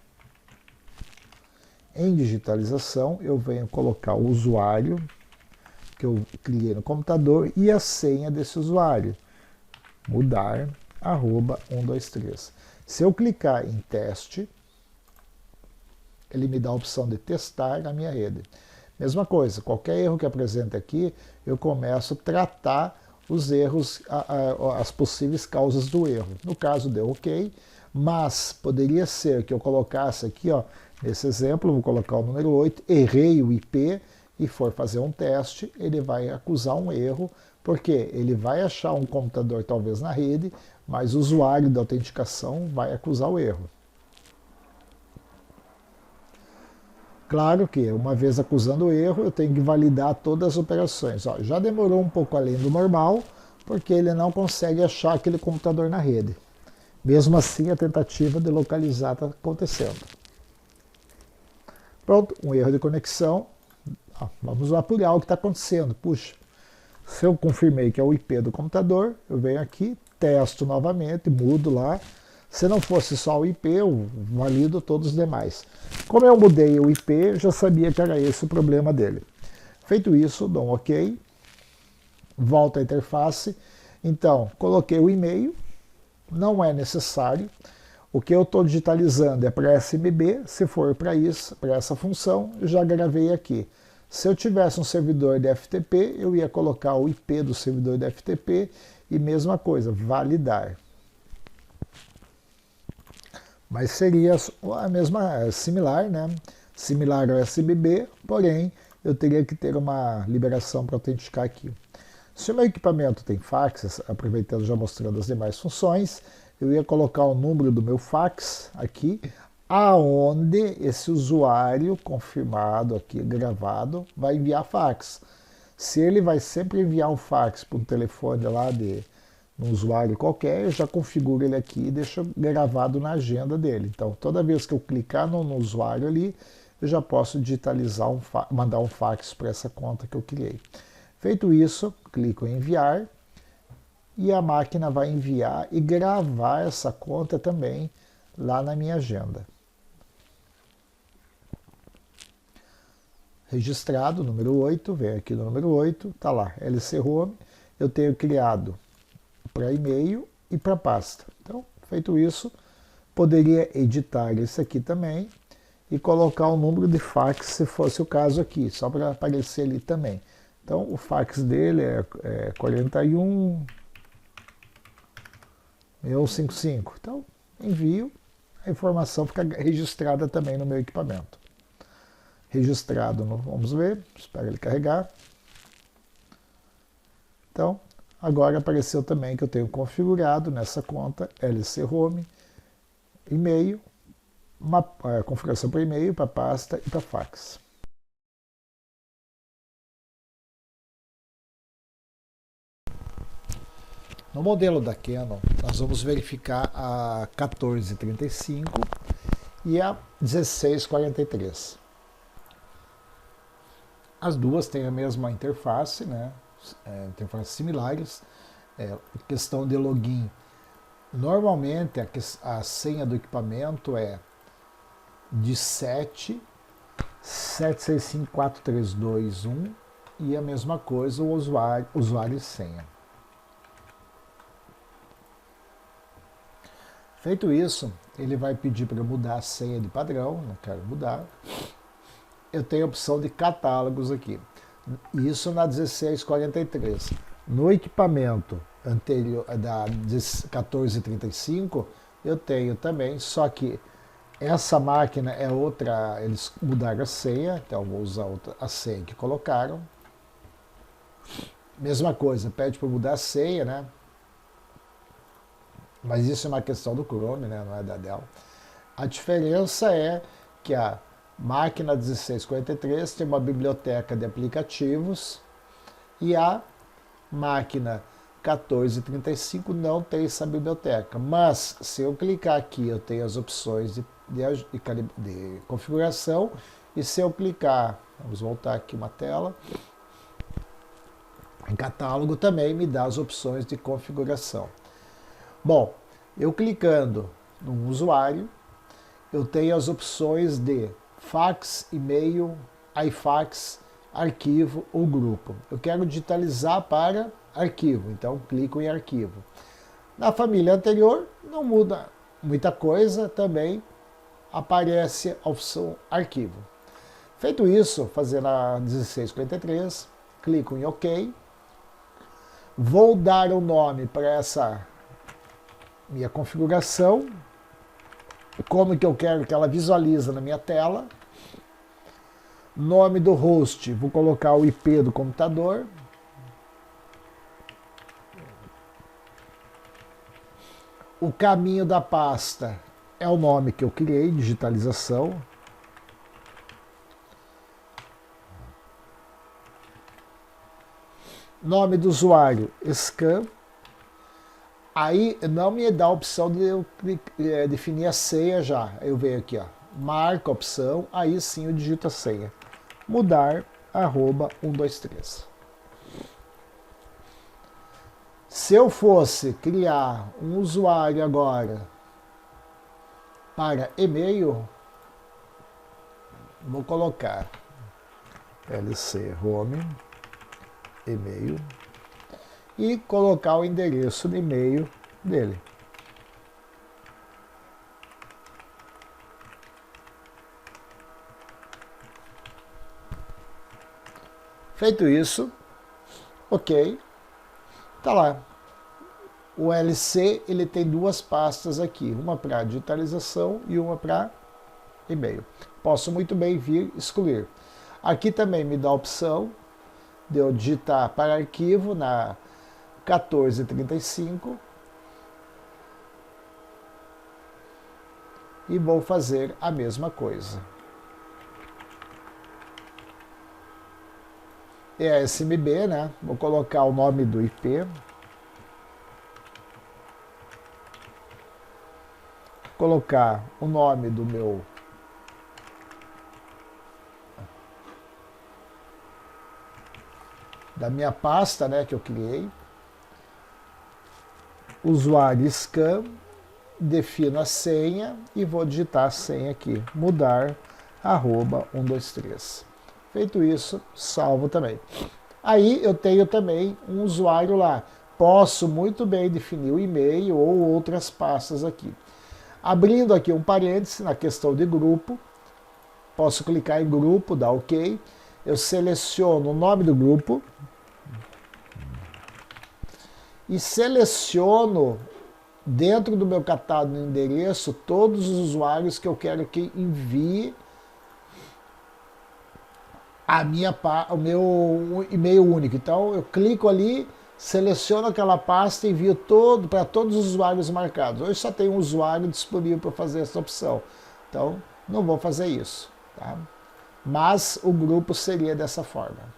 Em digitalização eu venho colocar o usuário que eu criei no computador e a senha desse usuário, mudar @123. Se eu clicar em teste, ele me dá a opção de testar a minha rede. Mesma coisa, qualquer erro que apresente aqui, eu começo a tratar os erros, as possíveis causas do erro. No caso, deu OK, mas poderia ser que eu colocasse aqui, ó, nesse exemplo, vou colocar o número 8, errei o IP e for fazer um teste, ele vai acusar um erro, porque ele vai achar um computador talvez na rede, mas o usuário da autenticação vai acusar o erro. Claro que, uma vez acusando o erro, eu tenho que validar todas as operações. Ó, já demorou um pouco além do normal, porque ele não consegue achar aquele computador na rede. Mesmo assim, a tentativa de localizar está acontecendo. Pronto, um erro de conexão. Ó, vamos apurar o que está acontecendo. Puxa, se eu confirmei que é o IP do computador, eu venho aqui, testo novamente, mudo lá. Se não fosse só o IP, eu valido todos os demais. Como eu mudei o IP, eu já sabia que era esse o problema dele. Feito isso, dou um OK, volto à interface. Então, coloquei o e-mail, não é necessário. O que eu estou digitalizando é para SMB, se for para isso, para essa função, eu já gravei aqui. Se eu tivesse um servidor de FTP, eu ia colocar o IP do servidor de FTP e mesma coisa, validar. Mas seria a mesma, similar, né? Similar ao SMB, porém eu teria que ter uma liberação para autenticar aqui. Se o meu equipamento tem fax, aproveitando já mostrando as demais funções, eu ia colocar o número do meu fax aqui, aonde esse usuário confirmado aqui, gravado, vai enviar fax. Se ele vai sempre enviar um fax para um telefone lá de um usuário qualquer, eu já configuro ele aqui e deixo gravado na agenda dele. Então, toda vez que eu clicar no usuário ali, eu já posso digitalizar, mandar um fax para essa conta que eu criei. Feito isso, clico em enviar e a máquina vai enviar e gravar essa conta também lá na minha agenda. Registrado, número 8, vem aqui no número 8, está lá, LC Home, eu tenho criado para e-mail e para pasta. Então, feito isso, poderia editar esse aqui também e colocar o número de fax, se fosse o caso aqui, só para aparecer ali também. Então, o fax dele é 41 6155. Então, envio, a informação fica registrada também no meu equipamento. Registrado, vamos ver, espera ele carregar. Então, agora apareceu também que eu tenho configurado nessa conta LC Home, e-mail, uma configuração para e-mail, para pasta e para fax. No modelo da Canon, nós vamos verificar a 1435 e a 1643. As duas têm a mesma interface, né? Interfaces similares. Questão de login. Normalmente a senha do equipamento é de 7765431 e a mesma coisa o usuário e senha. Feito isso, ele vai pedir para eu mudar a senha de padrão, não quero mudar. Eu tenho a opção de catálogos aqui. Isso na 1643. No equipamento anterior da 1435, eu tenho também, só que essa máquina é outra, eles mudaram a senha, então eu vou usar a senha que colocaram. Mesma coisa, pede para mudar a senha, né? Mas isso é uma questão do Chrome, né? Não é da Dell. A diferença é que a máquina 1643 tem uma biblioteca de aplicativos e a máquina 1435 não tem essa biblioteca. Mas se eu clicar aqui, eu tenho as opções de configuração, e se eu clicar, vamos voltar aqui uma tela, em catálogo também me dá as opções de configuração. Bom, eu clicando no usuário, eu tenho as opções de fax, e-mail, iFax, arquivo ou grupo. Eu quero digitalizar para arquivo, então clico em arquivo. Na família anterior não muda muita coisa, também aparece a opção arquivo. Feito isso, fazendo a 1643, clico em OK. Vou dar o nome para essa minha configuração, como que eu quero que ela visualize na minha tela. Nome do host, vou colocar o IP do computador. O caminho da pasta é o nome que eu criei, digitalização. Nome do usuário, scan. Aí não me dá a opção de eu definir a senha já. Eu venho aqui, ó, marca a opção, aí sim eu digito a senha. Mudar, @123. Se eu fosse criar um usuário agora para e-mail, vou colocar LC Home, e-mail, e colocar o endereço de e-mail dele. Feito isso, ok, tá lá. O LC ele tem duas pastas aqui, uma para digitalização e uma para e-mail. Posso muito bem vir excluir. Aqui também me dá a opção de eu digitar para arquivo na 1435 e vou fazer a mesma coisa. É SMB, né? Vou colocar o nome do IP. Colocar o nome do meu da minha pasta, né, que eu criei. Usuário scan, defino a senha e vou digitar a senha aqui, mudar @123. Feito isso, salvo também. Aí eu tenho também um usuário lá. Posso muito bem definir o e-mail ou outras pastas aqui. Abrindo aqui um parêntese na questão de grupo, posso clicar em grupo, dar OK. Eu seleciono o nome do grupo e seleciono dentro do meu catálogo de endereço todos os usuários que eu quero que envie o meu e-mail único. Então eu clico ali, seleciono aquela pasta e envio para todos os usuários marcados. Hoje só tem um usuário disponível para fazer essa opção, então não vou fazer isso, tá? Mas o grupo seria dessa forma.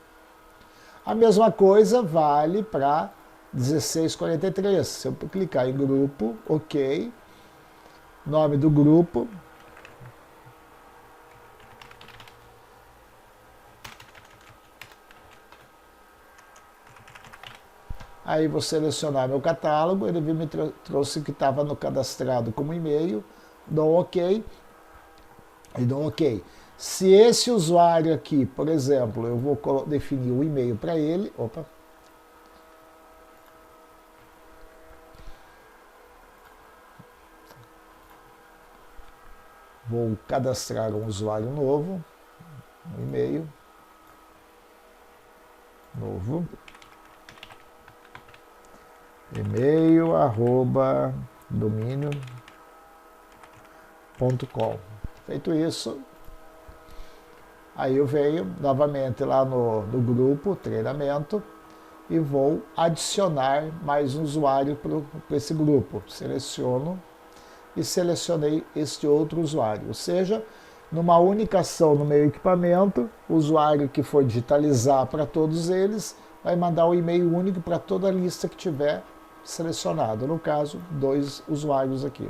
A mesma coisa vale para 1643. Se eu clicar em grupo, ok. Nome do grupo. Aí vou selecionar meu catálogo, ele me trouxe que estava no cadastrado como e-mail, dou OK e dou OK. Se esse usuário aqui, por exemplo, eu vou definir o e-mail para ele, vou cadastrar um usuário novo, um e-mail novo, e-mail @domínio.com. Feito isso, aí eu venho novamente lá no grupo treinamento e vou adicionar mais um usuário para esse grupo. Seleciono e selecionei este outro usuário. Ou seja, numa única ação no meu equipamento, o usuário que for digitalizar para todos eles vai mandar um e-mail único para toda a lista que tiver selecionado. No caso, 2 usuários aqui.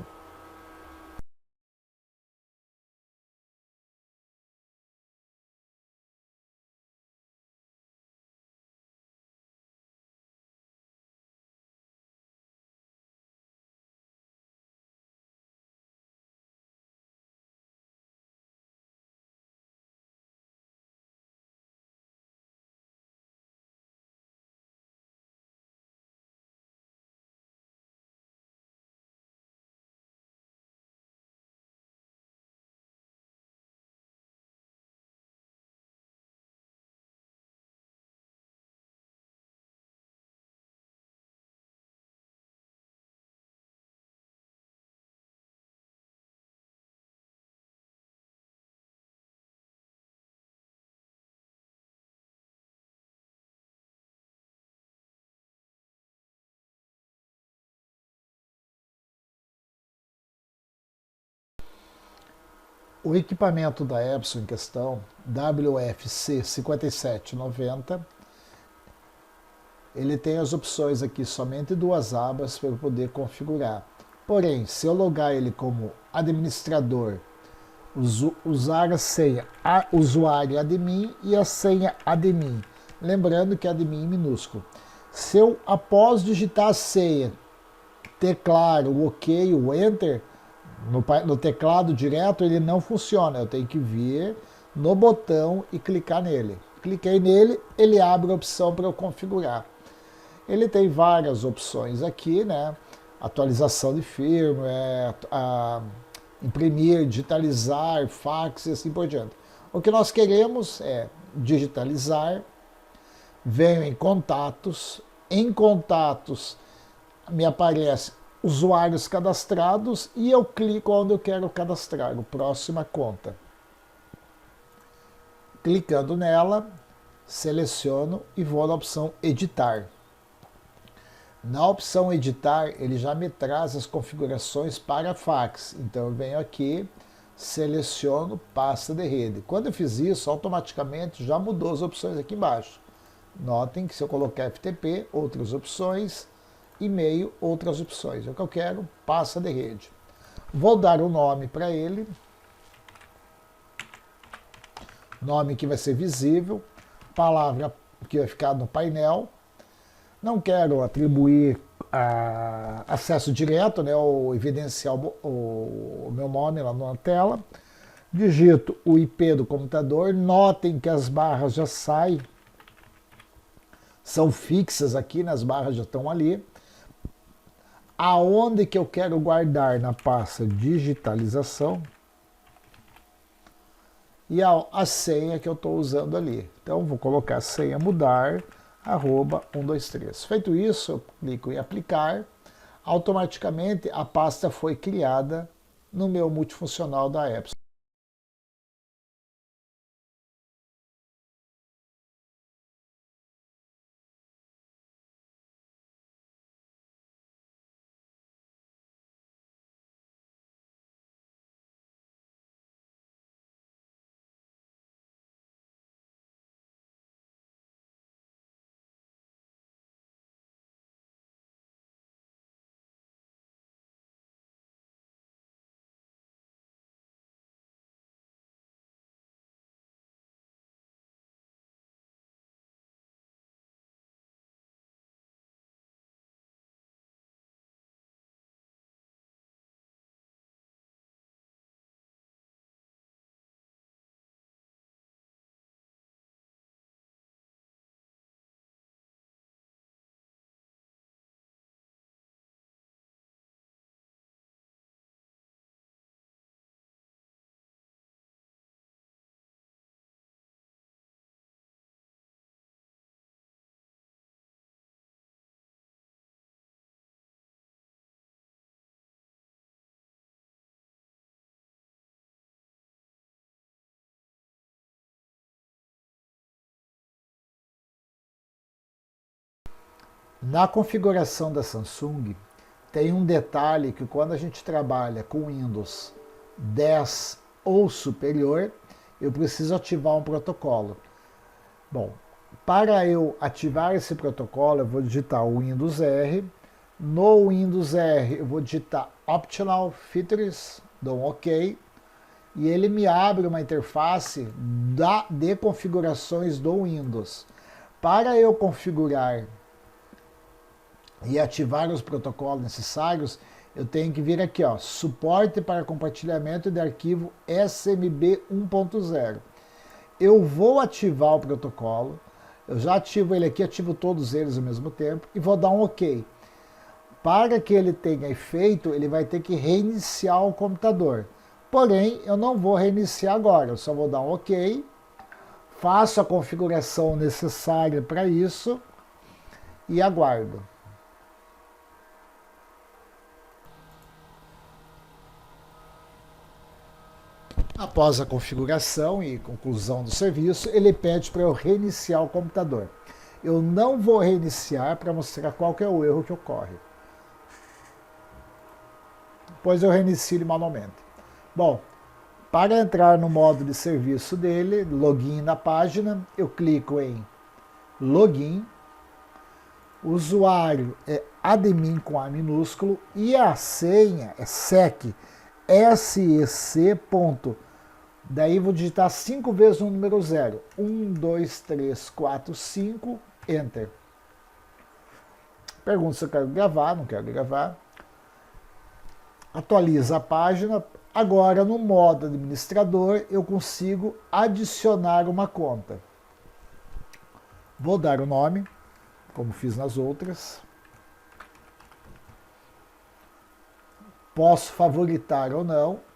O equipamento da Epson em questão, WFC 5790, ele tem as opções aqui, somente 2 abas para eu poder configurar. Porém, se eu logar ele como administrador, usar a senha usuário admin e a senha admin, lembrando que admin é minúsculo. Se eu, após digitar a senha, teclar o OK, o Enter, no teclado direto, ele não funciona. Eu tenho que vir no botão e clicar nele. Cliquei nele, ele abre a opção para eu configurar. Ele tem várias opções aqui, né? Atualização de firmware, imprimir, digitalizar, fax e assim por diante. O que nós queremos é digitalizar, venho em contatos me aparece usuários cadastrados e eu clico onde eu quero cadastrar, o próxima conta. Clicando nela, seleciono e vou na opção editar. Na opção editar, ele já me traz as configurações para fax. Então eu venho aqui, seleciono pasta de rede. Quando eu fiz isso, automaticamente já mudou as opções aqui embaixo. Notem que se eu colocar FTP, outras opções, e-mail, outras opções. É o que eu quero, pasta de rede. Vou dar um nome para ele, nome que vai ser visível, palavra que vai ficar no painel. Não quero atribuir acesso direto, né, ou evidenciar o meu nome lá na tela. Digito o IP do computador. Notem que as barras já saem, são fixas aqui, nas barras já estão ali. Aonde que eu quero guardar na pasta digitalização e a senha que eu estou usando ali. Então vou colocar a senha mudar, @123. Feito isso, eu clico em aplicar, automaticamente a pasta foi criada no meu multifuncional da Epson. Na configuração da Samsung, tem um detalhe que quando a gente trabalha com Windows 10 ou superior, eu preciso ativar um protocolo. Bom, para eu ativar esse protocolo, eu vou digitar o Windows R. No Windows R, eu vou digitar Optional Features, dou um OK, e ele me abre uma interface de configurações do Windows. Para eu configurar e ativar os protocolos necessários, eu tenho que vir aqui, ó, suporte para compartilhamento de arquivo SMB 1.0. Eu vou ativar o protocolo, eu já ativo ele aqui, ativo todos eles ao mesmo tempo e vou dar um OK. Para que ele tenha efeito, ele vai ter que reiniciar o computador. Porém, eu não vou reiniciar agora, eu só vou dar um OK, faço a configuração necessária para isso e aguardo. Após a configuração e conclusão do serviço, ele pede para eu reiniciar o computador. Eu não vou reiniciar para mostrar qual que é o erro que ocorre. Depois eu reinicio ele manualmente. Bom, para entrar no modo de serviço dele, login na página, eu clico em login. O usuário é admin com A minúsculo e a senha é sec, SEC. Daí vou digitar 5 vezes o número 0. 1, 2, 3, 4, 5, Enter. Pergunta se eu quero gravar, não quero gravar. Atualiza a página. Agora, no modo administrador, eu consigo adicionar uma conta. Vou dar o nome, como fiz nas outras. Posso favoritar ou não.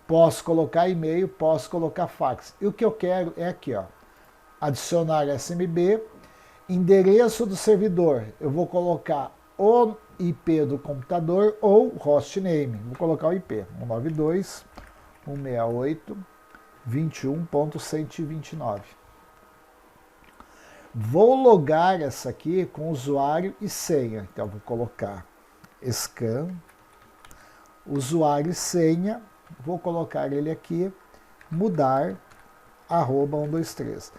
Posso colocar e-mail, posso colocar fax. E o que eu quero é aqui, ó, adicionar SMB, endereço do servidor. Eu vou colocar o IP do computador ou hostname. Vou colocar o IP, 192.168.21.129. Vou logar essa aqui com usuário e senha. Então, vou colocar scan, usuário e senha. Vou colocar ele aqui, mudar, @123.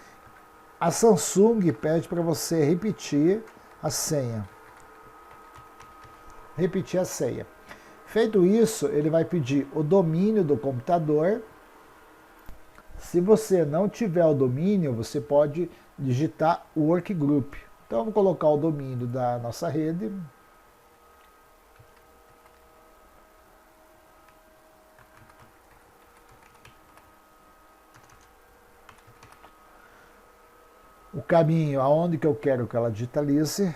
A Samsung pede para você repetir a senha. Repetir a senha. Feito isso, ele vai pedir o domínio do computador. Se você não tiver o domínio, você pode digitar workgroup. Então, eu vou colocar o domínio da nossa rede. O caminho aonde que eu quero que ela digitalize.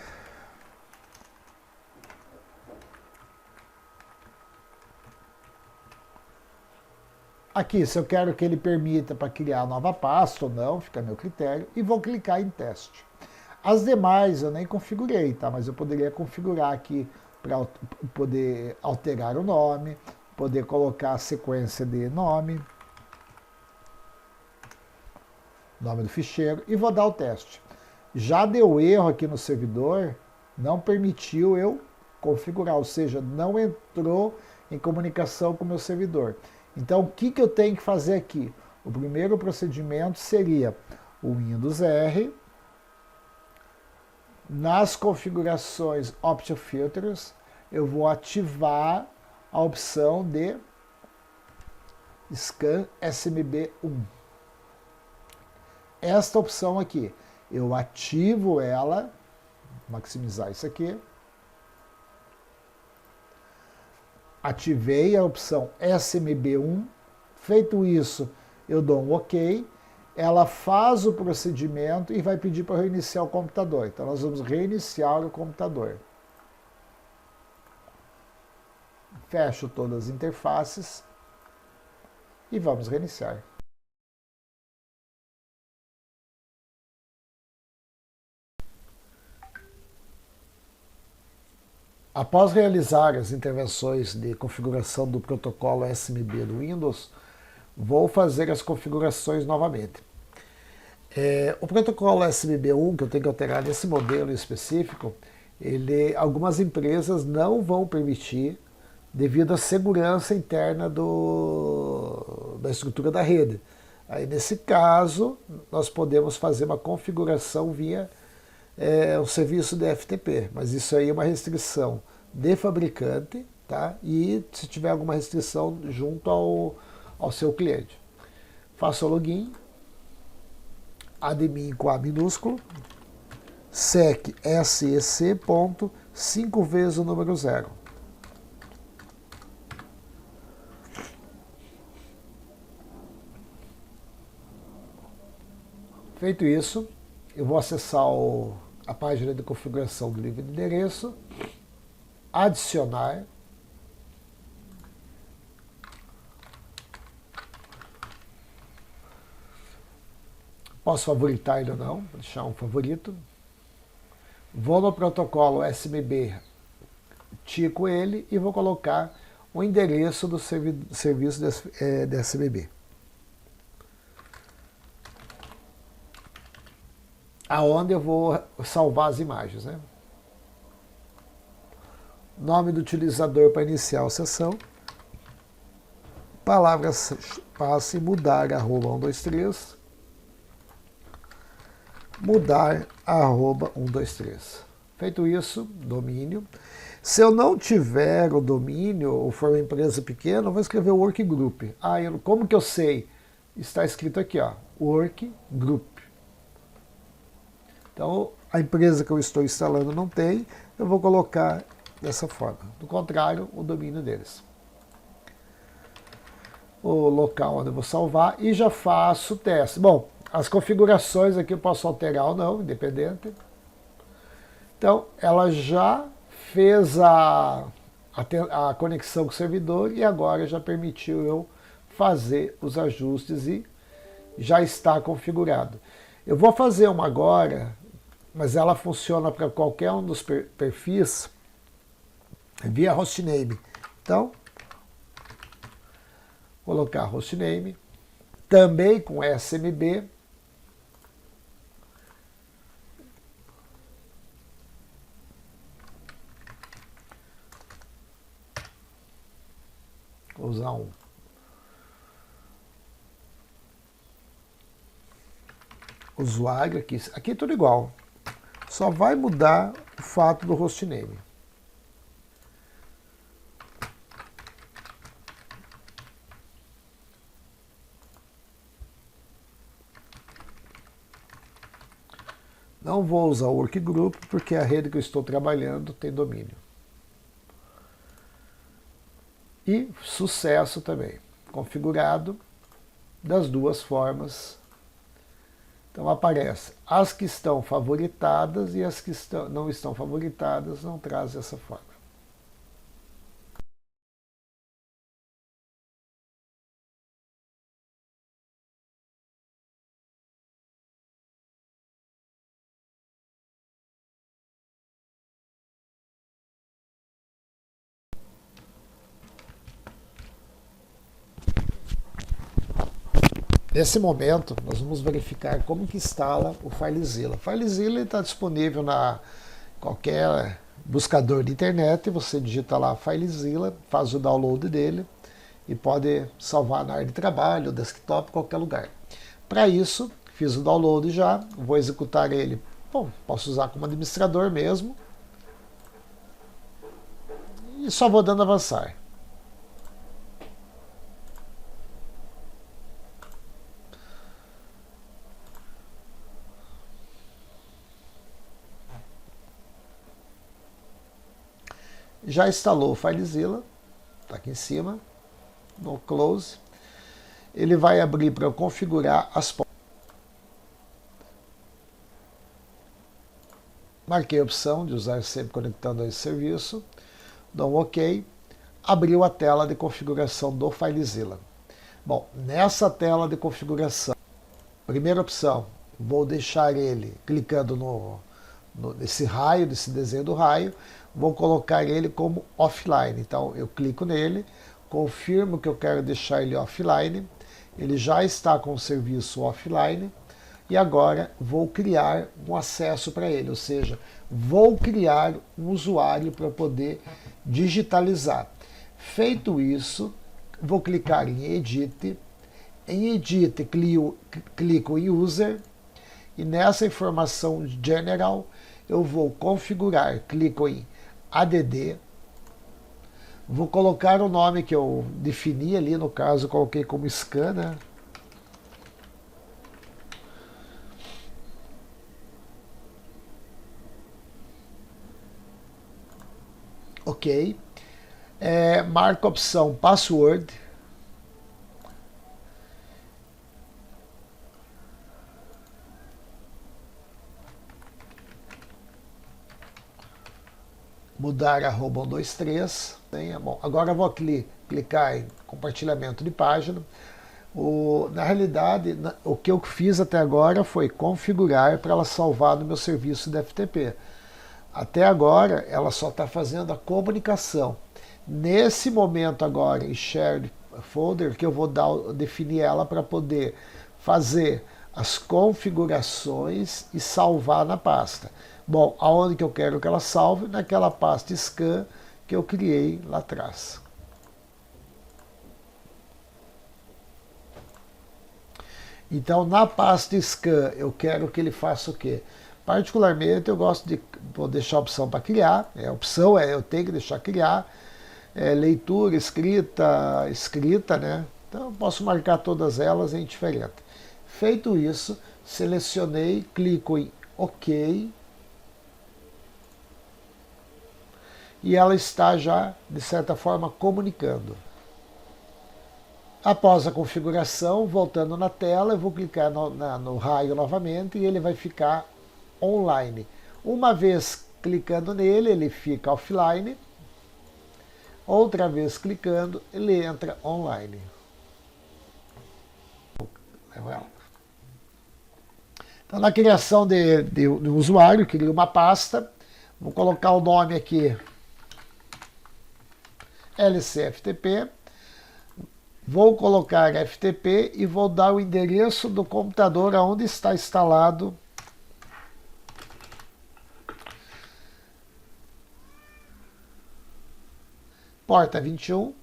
Aqui, se eu quero que ele permita para criar nova pasta ou não, fica a meu critério, e vou clicar em teste. As demais eu nem configurei, tá? Mas eu poderia configurar aqui para poder alterar o nome, poder colocar a sequência de nome do ficheiro, e vou dar o teste. Já deu erro aqui no servidor, não permitiu eu configurar, ou seja, não entrou em comunicação com o meu servidor. Então, o que eu tenho que fazer aqui? O primeiro procedimento seria o Windows R, nas configurações Option Filters, eu vou ativar a opção de Scan SMB1. Esta opção aqui, eu ativo ela, maximizar isso aqui. Ativei a opção SMB1. Feito isso, eu dou um OK. Ela faz o procedimento e vai pedir para reiniciar o computador. Então, nós vamos reiniciar o computador. Fecho todas as interfaces e vamos reiniciar. Após realizar as intervenções de configuração do protocolo SMB do Windows, vou fazer as configurações novamente. O protocolo SMB1, que eu tenho que alterar nesse modelo específico, algumas empresas não vão permitir devido à segurança interna da estrutura da rede. Aí, nesse caso, nós podemos fazer uma configuração via o serviço de FTP, mas isso aí é uma restrição de fabricante, tá? E se tiver alguma restrição junto ao seu cliente. Faça o login, admin com A minúsculo, sec sec ponto 5 vezes o número 0. Feito isso, eu vou acessar a página de configuração do livro de endereço, adicionar, posso favoritar ele ou não, vou deixar um favorito, vou no protocolo SMB, tico ele e vou colocar o endereço do serviço de SMB. Aonde eu vou salvar as imagens, né? Nome do utilizador para iniciar a sessão. Palavra-passe mudar arroba 123. Mudar arroba 123. Feito isso, domínio. Se eu não tiver o domínio ou for uma empresa pequena, eu vou escrever workgroup. Como que eu sei? Está escrito aqui, ó, workgroup. Então, a empresa que eu estou instalando não tem, eu vou colocar dessa forma. Do contrário, o domínio deles. O local onde eu vou salvar e já faço o teste. Bom, as configurações aqui eu posso alterar ou não, independente. Então, ela já fez a conexão com o servidor e agora já permitiu eu fazer os ajustes e já está configurado. Eu vou fazer uma agora, mas ela funciona para qualquer um dos perfis via hostname. Então, colocar hostname, também com SMB. Vou usar um. Usuário aqui é tudo igual. Só vai mudar o fato do hostname. Não vou usar o workgroup porque a rede que eu estou trabalhando tem domínio. E sucesso também. Configurado das duas formas. Então aparece as que estão favoritadas e as que não estão favoritadas não trazem essa forma. Nesse momento, nós vamos verificar como que instala o FileZilla. O FileZilla está disponível na qualquer buscador de internet, você digita lá FileZilla, faz o download dele e pode salvar na área de trabalho, desktop, qualquer lugar. Para isso, fiz o download já, vou executar ele. Bom, posso usar como administrador mesmo. E só vou dando avançar. Já instalou o FileZilla, está aqui em cima, no Close. Ele vai abrir para eu configurar as portas. Marquei a opção de usar sempre conectando a esse serviço, dou um OK, abriu a tela de configuração do FileZilla. Bom, nessa tela de configuração, primeira opção, vou deixar ele clicando nesse raio, nesse desenho do raio, vou colocar ele como offline. Então eu clico nele, confirmo que eu quero deixar ele offline, ele já está com o serviço offline, e agora vou criar um acesso para ele, ou seja, vou criar um usuário para poder digitalizar. Feito isso, vou clicar em Edit. Em Edit, clico em User e nessa informação General eu vou configurar, clico em ADD, vou colocar o nome que eu defini ali, no caso coloquei como scan, né? Ok. Marca a opção Password. Mudar a arroba123. Bom, agora eu vou clicar em compartilhamento de página. Na realidade, o que eu fiz até agora foi configurar para ela salvar no meu serviço de FTP. Até agora, ela só está fazendo a comunicação. Nesse momento agora, em Shared Folder, que eu vou definir ela para poder fazer as configurações e salvar na pasta. Bom, aonde que eu quero que ela salve? Naquela pasta scan que eu criei lá atrás. Então, na pasta scan, eu quero que ele faça o quê? Particularmente, eu gosto de vou deixar a opção para criar. A opção eu tenho que deixar criar. Leitura, escrita, né? Então, eu posso marcar todas elas em diferente. Feito isso, selecionei, clico em OK. E ela está já, de certa forma, comunicando. Após a configuração, voltando na tela, eu vou clicar no raio novamente e ele vai ficar online. Uma vez clicando nele, ele fica offline. Outra vez clicando, ele entra online. Então, na criação de um usuário, crio uma pasta. Vou colocar o nome aqui, LCFTP. Vou colocar FTP e vou dar o endereço do computador onde está instalado porta 21.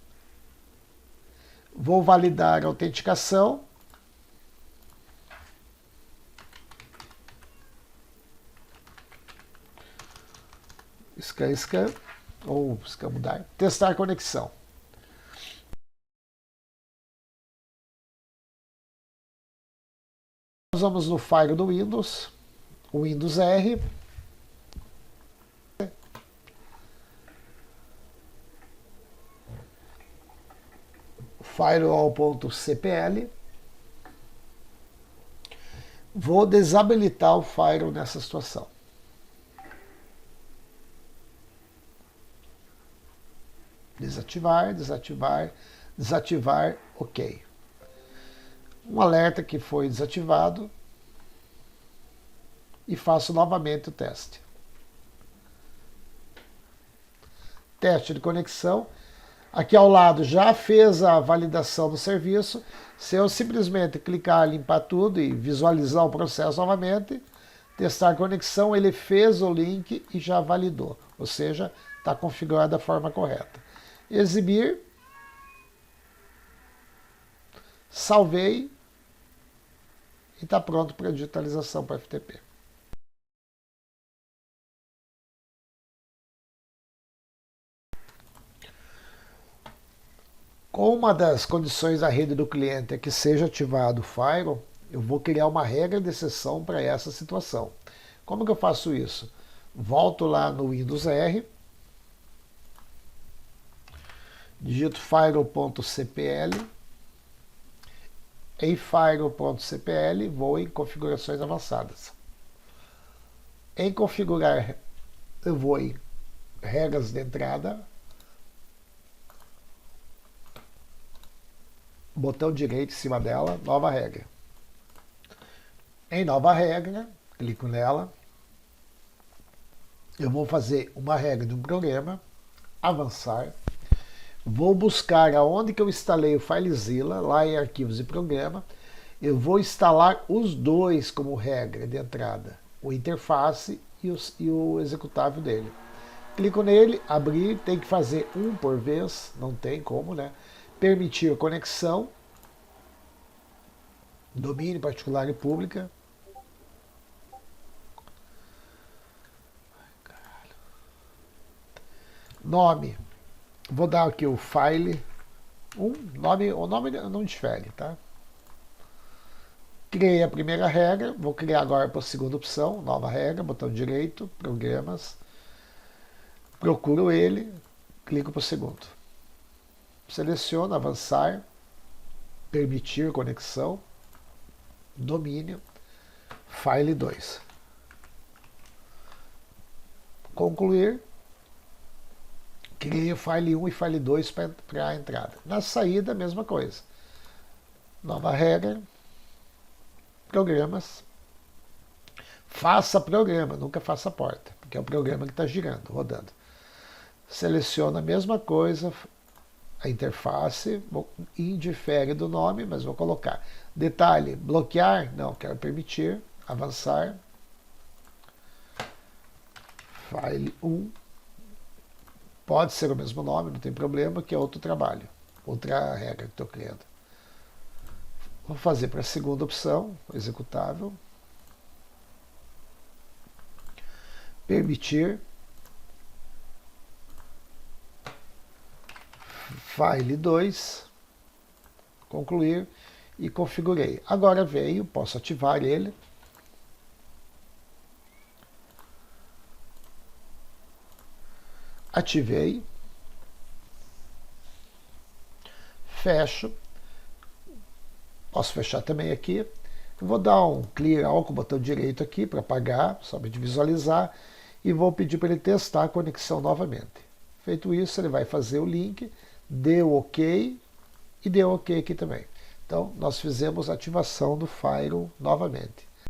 Vou validar a autenticação. Scan, ou scan mudar. Testar conexão. Nós vamos no File do Windows, o Windows R. Firewall.cpl. Vou desabilitar o firewall nessa situação. Desativar, OK. Um alerta que foi desativado e faço novamente o teste. Teste de conexão. Aqui ao lado já fez a validação do serviço. Se eu simplesmente clicar, limpar tudo e visualizar o processo novamente, testar a conexão, ele fez o link e já validou. Ou seja, está configurado da forma correta. Exibir. Salvei. E está pronto para digitalização para FTP. Com uma das condições da rede do cliente é que seja ativado o firewall, eu vou criar uma regra de exceção para essa situação. Como que eu faço isso? Volto lá no Windows R, digito firewall.cpl, em firewall.cpl vou em configurações avançadas. Em configurar, eu vou em regras de entrada, botão direito em cima dela, nova regra. Em nova regra, clico nela. Eu vou fazer uma regra de um programa, avançar. Vou buscar aonde que eu instalei o FileZilla, lá em arquivos e programa. eu vou instalar os dois como regra de entrada, o interface e o executável dele. Clico nele, abrir, tem que fazer um por vez, não tem como, né? Permitir conexão, domínio particular e pública. Nome, vou dar aqui o file, o nome não difere, tá? Criei a primeira regra, vou criar agora para a segunda opção, nova regra, botão direito, programas, procuro ele, clico para o segundo. Seleciono, avançar, permitir conexão, domínio, file 2. Concluir, criei o file 1 e file 2 para a entrada. Na saída, a mesma coisa. Nova regra, programas, faça programa, nunca faça porta, porque é o programa que está girando, rodando. Seleciona a mesma coisa, a interface, indifere do nome, mas vou colocar. Detalhe, bloquear, não, quero permitir, avançar, file 1, pode ser o mesmo nome, não tem problema, que é outro trabalho, outra regra que estou criando. Vou fazer para a segunda opção, executável, permitir, file 2, concluir e configurei. Agora veio, posso ativar ele. Ativei. Fecho. Posso fechar também aqui. Eu vou dar um clear all com o botão direito aqui para apagar, só para visualizar. E vou pedir para ele testar a conexão novamente. Feito isso, ele vai fazer o link, deu OK e deu OK aqui também. Então, nós fizemos a ativação do Firewall novamente.